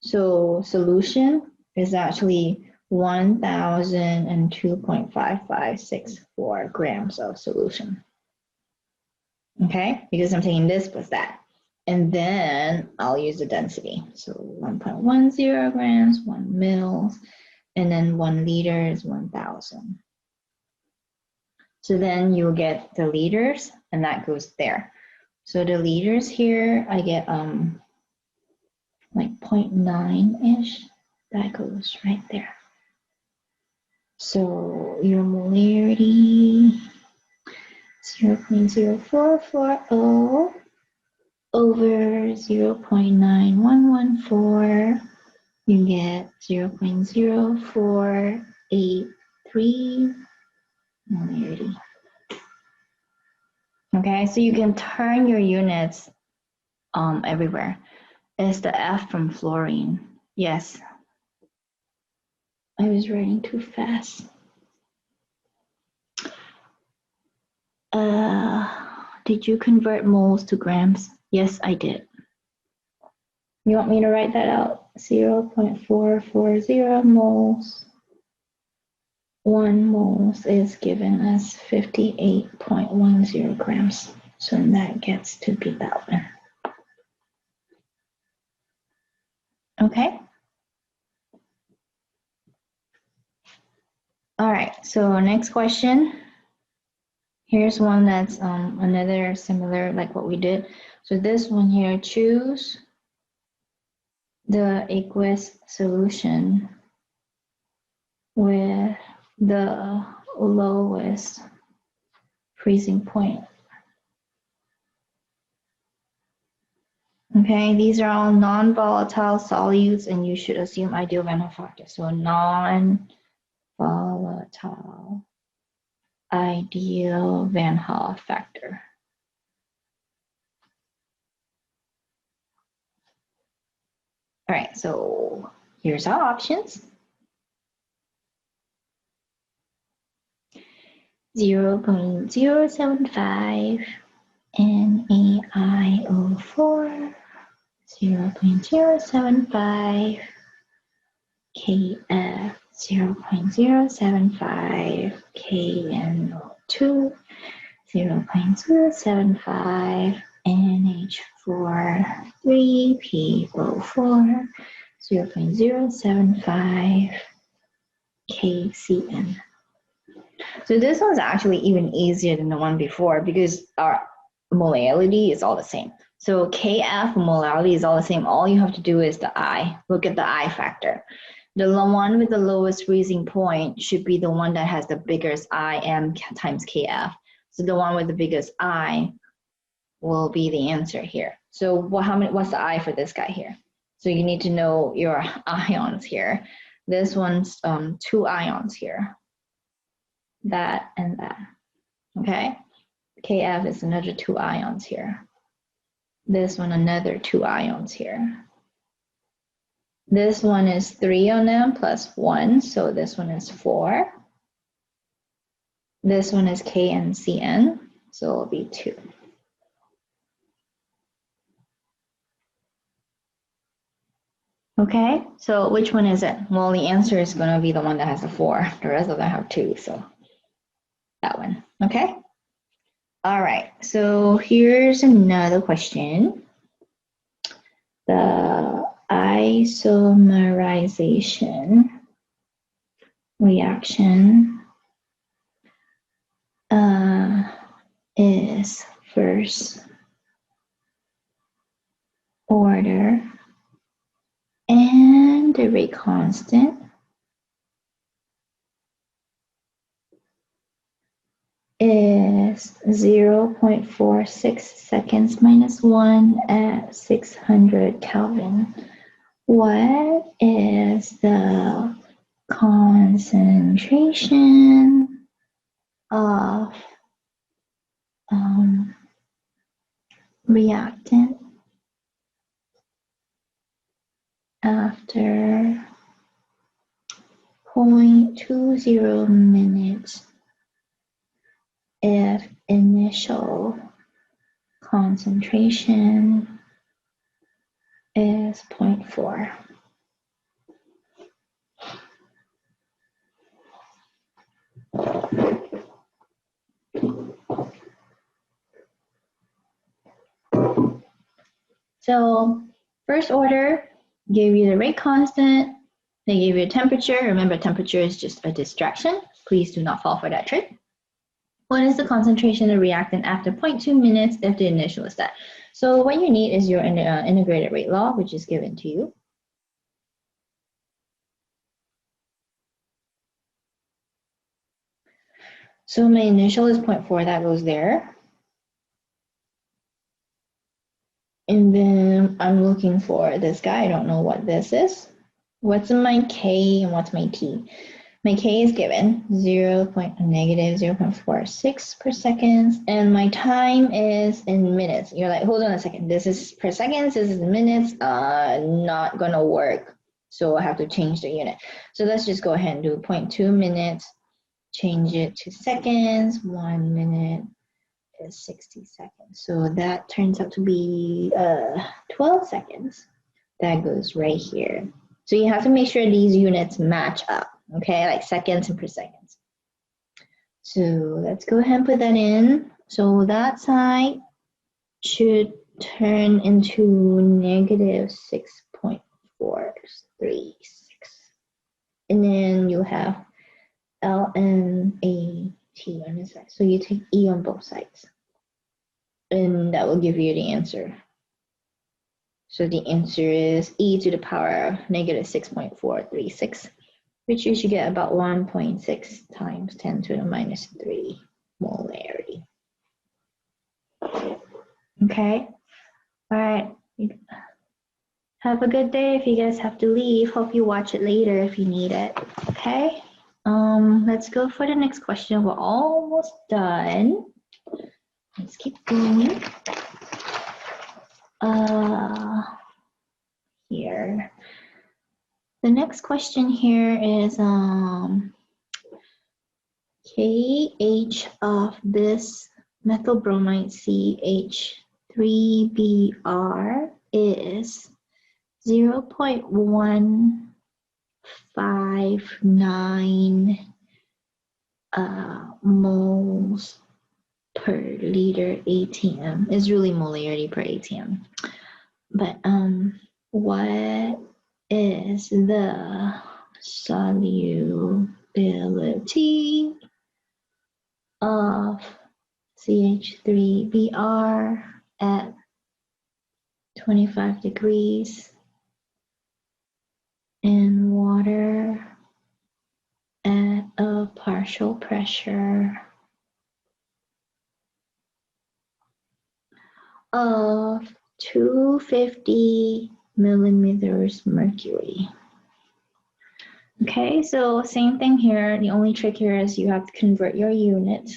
So solution is actually 1,002.5564 grams of solution. Okay, because I'm taking this plus that. And then I'll use the density. So 1.10 grams, 1 mils, and then 1 liter is 1,000. So then you'll get the liters, and that goes there. So the liters here, I get like 0.9-ish. That goes right there. So your molarity, 0.0440 over 0.9114, you get 0.0483 molarity. Okay, so you can turn your units everywhere. Is the F from fluorine? Yes. I was writing too fast. Did you convert moles to grams? Yes, I did. You want me to write that out? 0.440 moles. 1 moles is given as 58.10 grams. So that gets to be that one. Okay. All right, so next question. Here's one that's another similar like what we did. So this one here, choose the aqueous solution with the lowest freezing point. Okay, these are all non-volatile solutes, and you should assume ideal Van Hoff factor. So non-volatile ideal Van Hoff factor. All right, so here's our options. 0.075 NaIO4, 0.075 Kf, 0.075 KNO2, 0.075 NH4 3PO4, 0.075 KCN. So this one's actually even easier than the one before because our molarity is all the same. So Kf molarity is all the same. All you have to do is the I. Look at the I factor. The one with the lowest freezing point should be the one that has the biggest IM times Kf. So the one with the biggest I will be the answer here. So what's the I for this guy here? So you need to know your ions here. This one's 2 ions here. That and that. Okay? Kf is another 2 ions here. This one, another 2 ions here. This one is 3 on them plus 1, so this one is 4. This one is K and Cn, so it'll be 2. Okay, so which one is it? Well, the answer is going to be the one that has a 4. The rest of them have 2, so that one. Okay? All right, so here's another question. The isomerization reaction is first order and the rate constant is 0.46 seconds minus 1 at 600 Kelvin. What is the concentration of reactant after 0.20 minutes if initial concentration is 0.4? So first order gave you the rate constant, they gave you a temperature. Remember, temperature is just a distraction. Please do not fall for that trick. What is the concentration of reactant after 0.2 minutes if the initial is that? So what you need is your integrated rate law, which is given to you. So my initial is 0.4, that goes there. And then I'm looking for this guy. I don't know what this is. What's my K and what's my T? My K is given -0.46 per second, and my time is in minutes. You're like, hold on a second, this is per seconds, this is minutes, not gonna work. So I have to change the unit. So let's just go ahead and do 0.2 minutes, change it to seconds. 1 minute is 60 seconds. So that turns out to be 12 seconds. That goes right here. So you have to make sure these units match up, okay, like seconds and per seconds. So let's go ahead and put that in. So that side should turn into negative 6.436. And then you have LNAT on this side. So you take E on both sides. And that will give you the answer. So the answer is e to the power of negative 6.436, which you should get about 1.6 times 10 to the minus 3 molarity. Okay, all right. Have a good day. If you guys have to leave, hope you watch it later if you need it. Okay, let's go for the next question. We're almost done. Let's keep going. Here. The next question here is KH of this methyl bromide CH3Br is 0.159 moles per liter ATM. It's really molarity per ATM. But what is the solubility of CH3Br at 25 degrees in water at a partial pressure of 250 millimeters mercury? Okay, so same thing here. The only trick here is you have to convert your unit.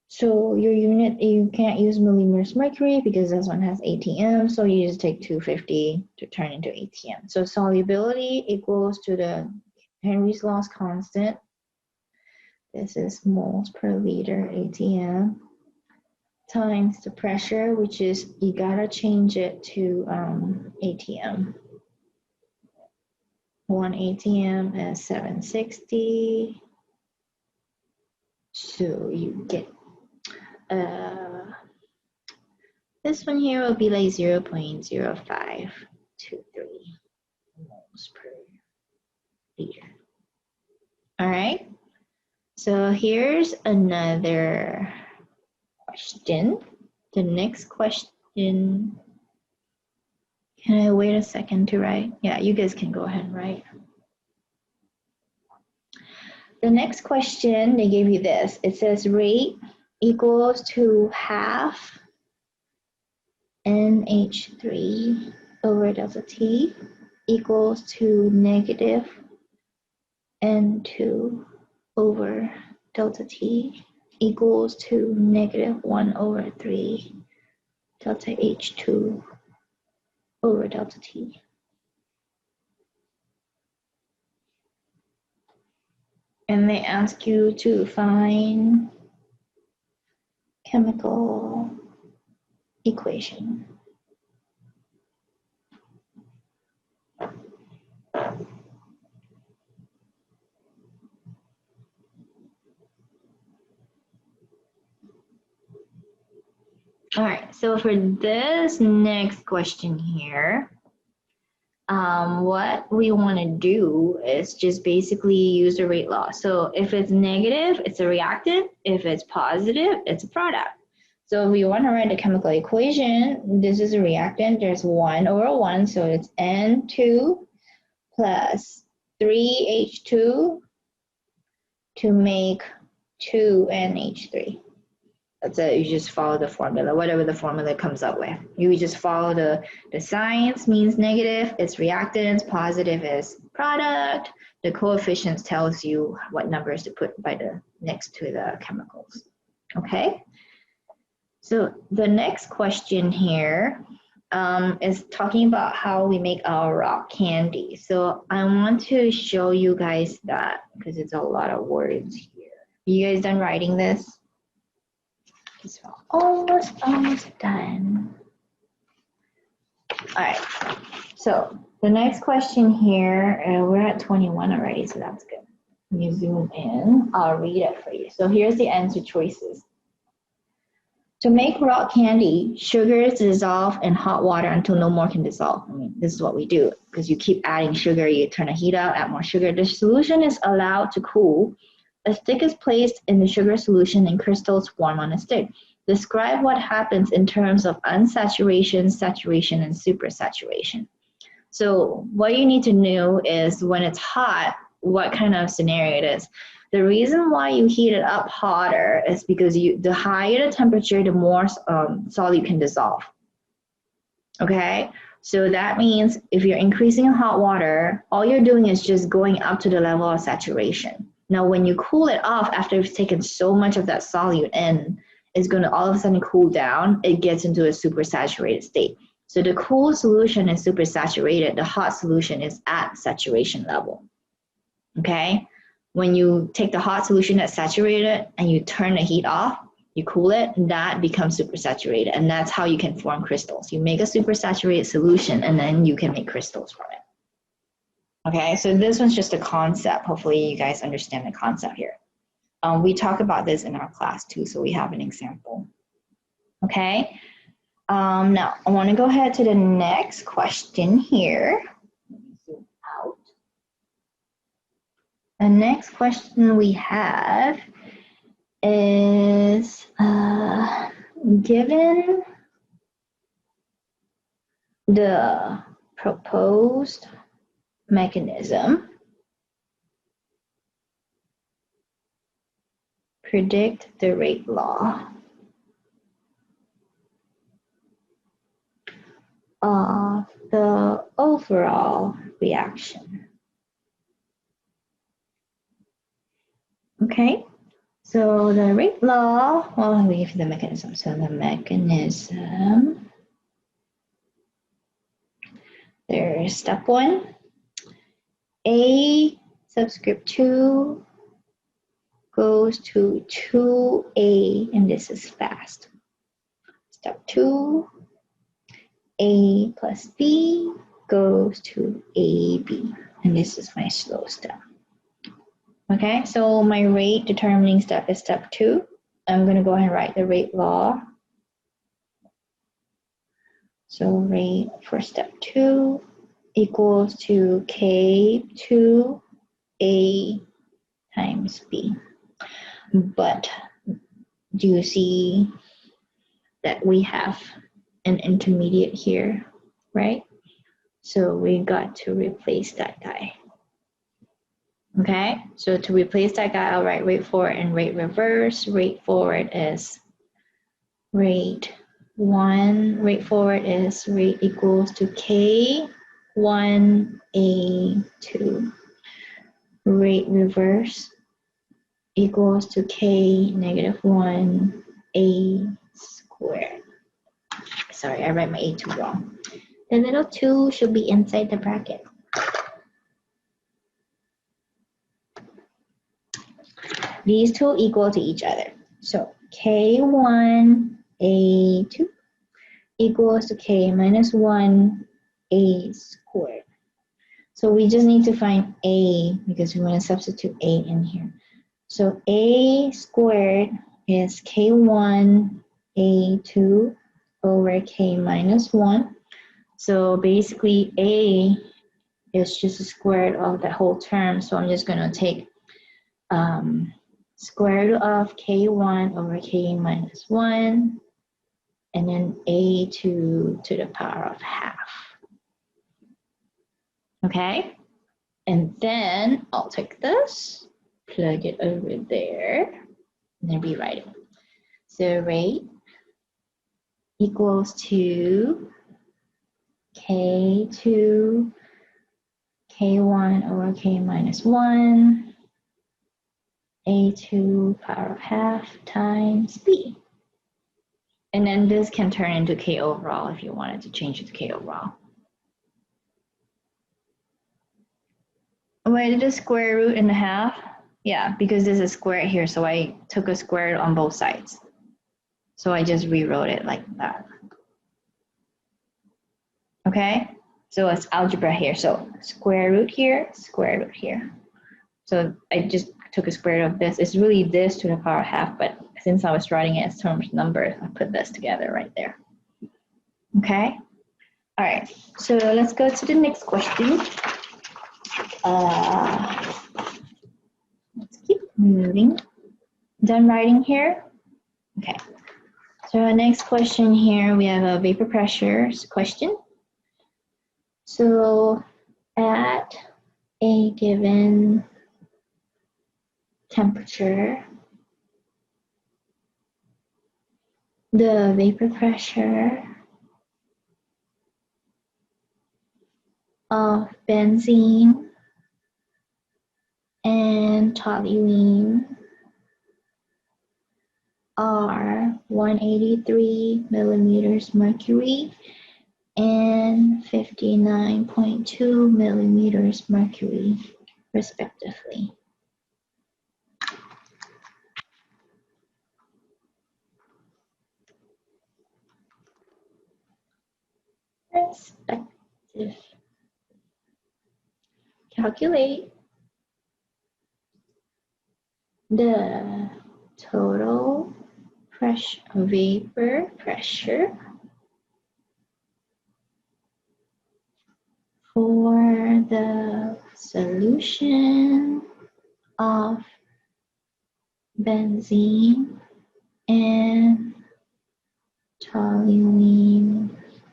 So your unit, you can't use millimeters mercury because this one has ATM, so you just take 250 to turn into ATM. So solubility equals to the Henry's Law's constant. This is moles per liter ATM times the pressure, which is, you gotta change it to ATM. 1 ATM is 760. So you get this one here will be like 0.0523 moles per liter. All right. So here's another question. The next question. Can I wait a second to write? Yeah, you guys can go ahead and write. The next question, they gave you this. It says rate equals to half NH3 over delta T equals to negative N2 over delta T equals to negative 1 over 3 delta H2 over delta T. And they ask you to find chemical equation. All right, so for this next question here, what we want to do is just basically use the rate law. So if it's negative, it's a reactant. If it's positive, it's a product. So if you want to write a chemical equation, this is a reactant. There's 1 over 1, so it's N2 plus 3H2 to make 2NH3. That's it. You just follow the formula, whatever the formula comes up with. You just follow the signs means negative, it's reactants, positive is product. The coefficients tells you what numbers to put by the next to the chemicals. Okay? So the next question here, is talking about how we make our rock candy. So I want to show you guys that because it's a lot of words here. You guys done writing this? It's almost done. All right, so the next question here, we're at 21 already, so that's good. When you zoom in, I'll read it for you. So here's the answer choices. To make rock candy, sugar is dissolved in hot water until no more can dissolve. I mean, this is what we do because you keep adding sugar, you turn the heat up, add more sugar. The solution is allowed to cool. A stick is placed in the sugar solution and crystals form on a stick. Describe what happens in terms of unsaturation, saturation, and supersaturation. So what you need to know is when it's hot, what kind of scenario it is. The reason why you heat it up hotter is because the higher the temperature, the more solid you can dissolve. Okay, so that means if you're increasing hot water, all you're doing is just going up to the level of saturation. Now, when you cool it off after it's taken so much of that solute in, it's going to all of a sudden cool down. It gets into a supersaturated state. So the cool solution is supersaturated. The hot solution is at saturation level. Okay. When you take the hot solution that's saturated and you turn the heat off, you cool it, that becomes supersaturated. And that's how you can form crystals. You make a supersaturated solution and then you can make crystals from it. Okay, so this one's just a concept. Hopefully you guys understand the concept here. We talk about this in our class too, so we have an example. Okay, now I want to go ahead to the next question here. Let me zoom out. The next question we have is given the proposed mechanism, predict the rate law of the overall reaction. Okay, so the rate law, well, we give the mechanism. So the mechanism, there's step 1, A subscript 2 goes to 2A, and this is fast. Step 2, A plus B goes to AB, and this is my slow step. Okay, so my rate determining step is step 2. I'm going to go ahead and write the rate law. So rate for step 2 equals to K2A times B. But do you see that we have an intermediate here, right? So we got to replace that guy. Okay, so to replace that guy, I'll write rate forward and rate reverse. Rate forward is rate 1. Rate forward is rate equals to K1A2. Rate reverse equals to K negative 1A squared. Sorry, I write my A2 wrong. The little 2 should be inside the bracket. These two equal to each other. So K1A2 equals to K minus 1A squared. So we just need to find A because we want to substitute A in here. So A squared is K1A2 over K minus 1. So basically A is just the square root of the whole term. So I'm just going to take square root of K1 over K minus 1, and then A2 to the power of half. Okay? And then I'll take this, plug it over there, and then rewrite it. So rate equals to K2, K1 over K minus 1, A2 power of half times B. And then this can turn into K overall if you wanted to change it to K overall. Why did a square root in half? Yeah, because there's a square here, so I took a square on both sides. So I just rewrote it like that. Okay, so it's algebra here. So square root here, square root here. So I just took a square root of this. It's really this to the power half, but since I was writing it as terms numbers, I put this together right there. Okay, all right, so let's go to the next question. Let's keep moving. Done writing here? Okay, so our next question here, we have a vapor pressure question. So at a given temperature, the vapor pressure of benzene and toluene are 183 millimeters mercury and 59.2 millimeters mercury, respectively. Respective. Calculate the total pressure, vapor pressure for the solution of benzene and toluene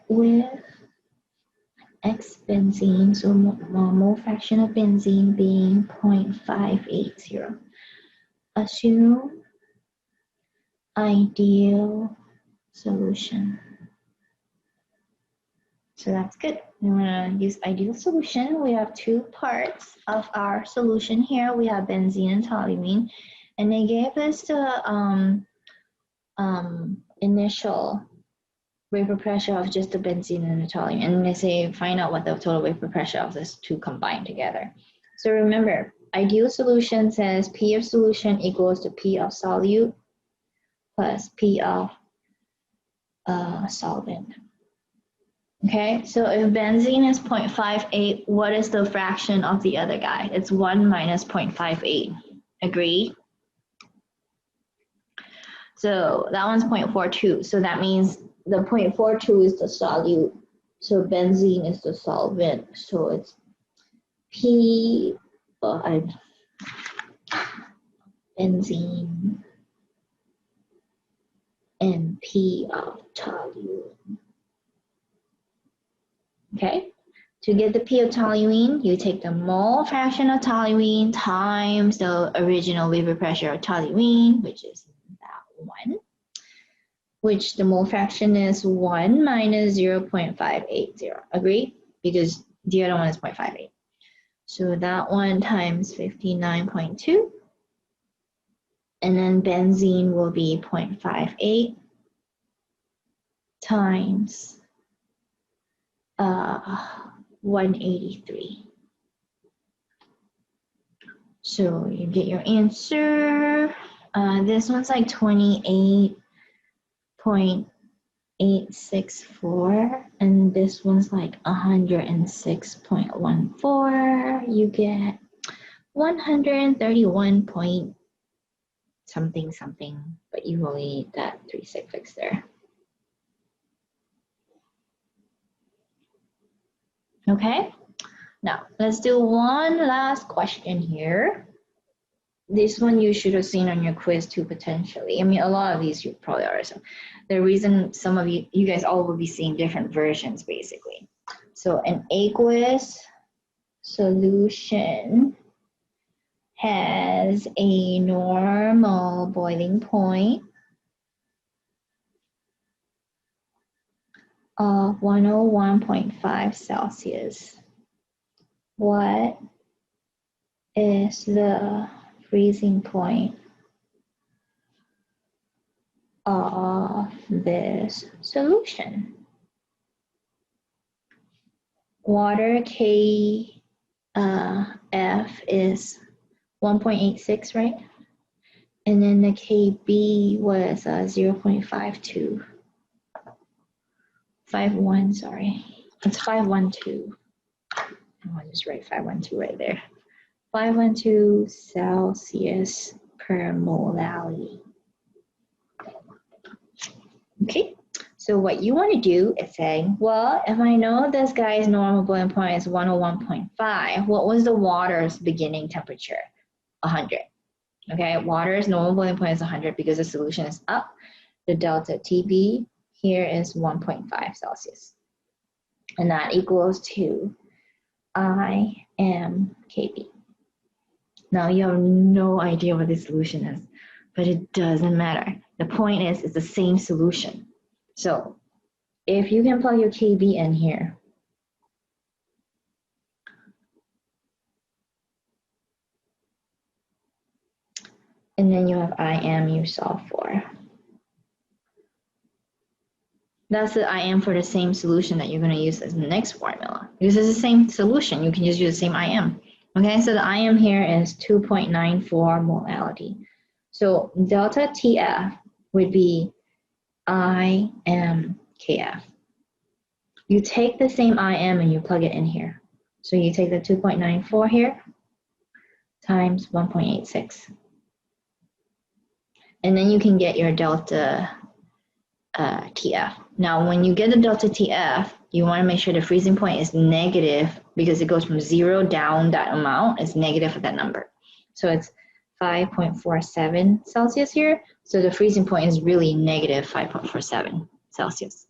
with X benzene, so mole fraction of benzene being 0.580. Assume ideal solution. So that's good. We want to use ideal solution. We have two parts of our solution here. We have benzene and toluene, and they gave us the initial vapor pressure of just the benzene and the toluene, and they say find out what the total vapor pressure of these two combined together. So remember, ideal solution says P of solution equals to P of solute plus P of solvent. Okay, so if benzene is 0.58, what is the fraction of the other guy? It's 1 minus 0.58. Agree? So that one's 0.42. So that means the 0.42 is the solute. So benzene is the solvent. So it's P of benzene and P of toluene. Okay? To get the P of toluene, you take the mole fraction of toluene times the original vapor pressure of toluene, which is that one, which the mole fraction is 1 minus 0.580. Agree? Because the other one is 0.58. So that one times 59.2. And then benzene will be 0.58 times 183. So you get your answer. This one's like 28.864, and this one's like 106.14. You get 131 point something something, but you only need that 3 suffix there. Okay, now let's do one last question here. This one you should have seen on your quiz too, potentially. I mean, a lot of these you probably are. So the reason some of you guys all will be seeing different versions, basically. So an aqueous solution has a normal boiling point of 101.5 Celsius. What is the freezing point of this solution. Water K F is 1.86, right? And then the KB was 0.52. 51, sorry. It's 512. I'll just write 512 right there. 512 Celsius per molarity. Okay, so what you want to do is say, well, if I know this guy's normal boiling point is 101.5, what was the water's beginning temperature? 100. Okay, water's normal boiling point is 100 because the solution is up. The delta TB here is 1.5 Celsius. And that equals to IMKB. Now you have no idea what this solution is, but it doesn't matter. The point is, it's the same solution. So if you can plug your KB in here, and then you have IM you solve for. That's the IM for the same solution that you're going to use as the next formula. Because it's the same solution, you can just use the same IM. Okay, so the IM here is 2.94 molarity. So delta TF would be IMKF. You take the same IM and you plug it in here. So you take the 2.94 here times 1.86. And then you can get your delta TF. Now, when you get the delta TF, you want to make sure the freezing point is negative because it goes from 0 down that amount. It's negative at that number. So it's 5.47 Celsius here. So the freezing point is really negative 5.47 Celsius.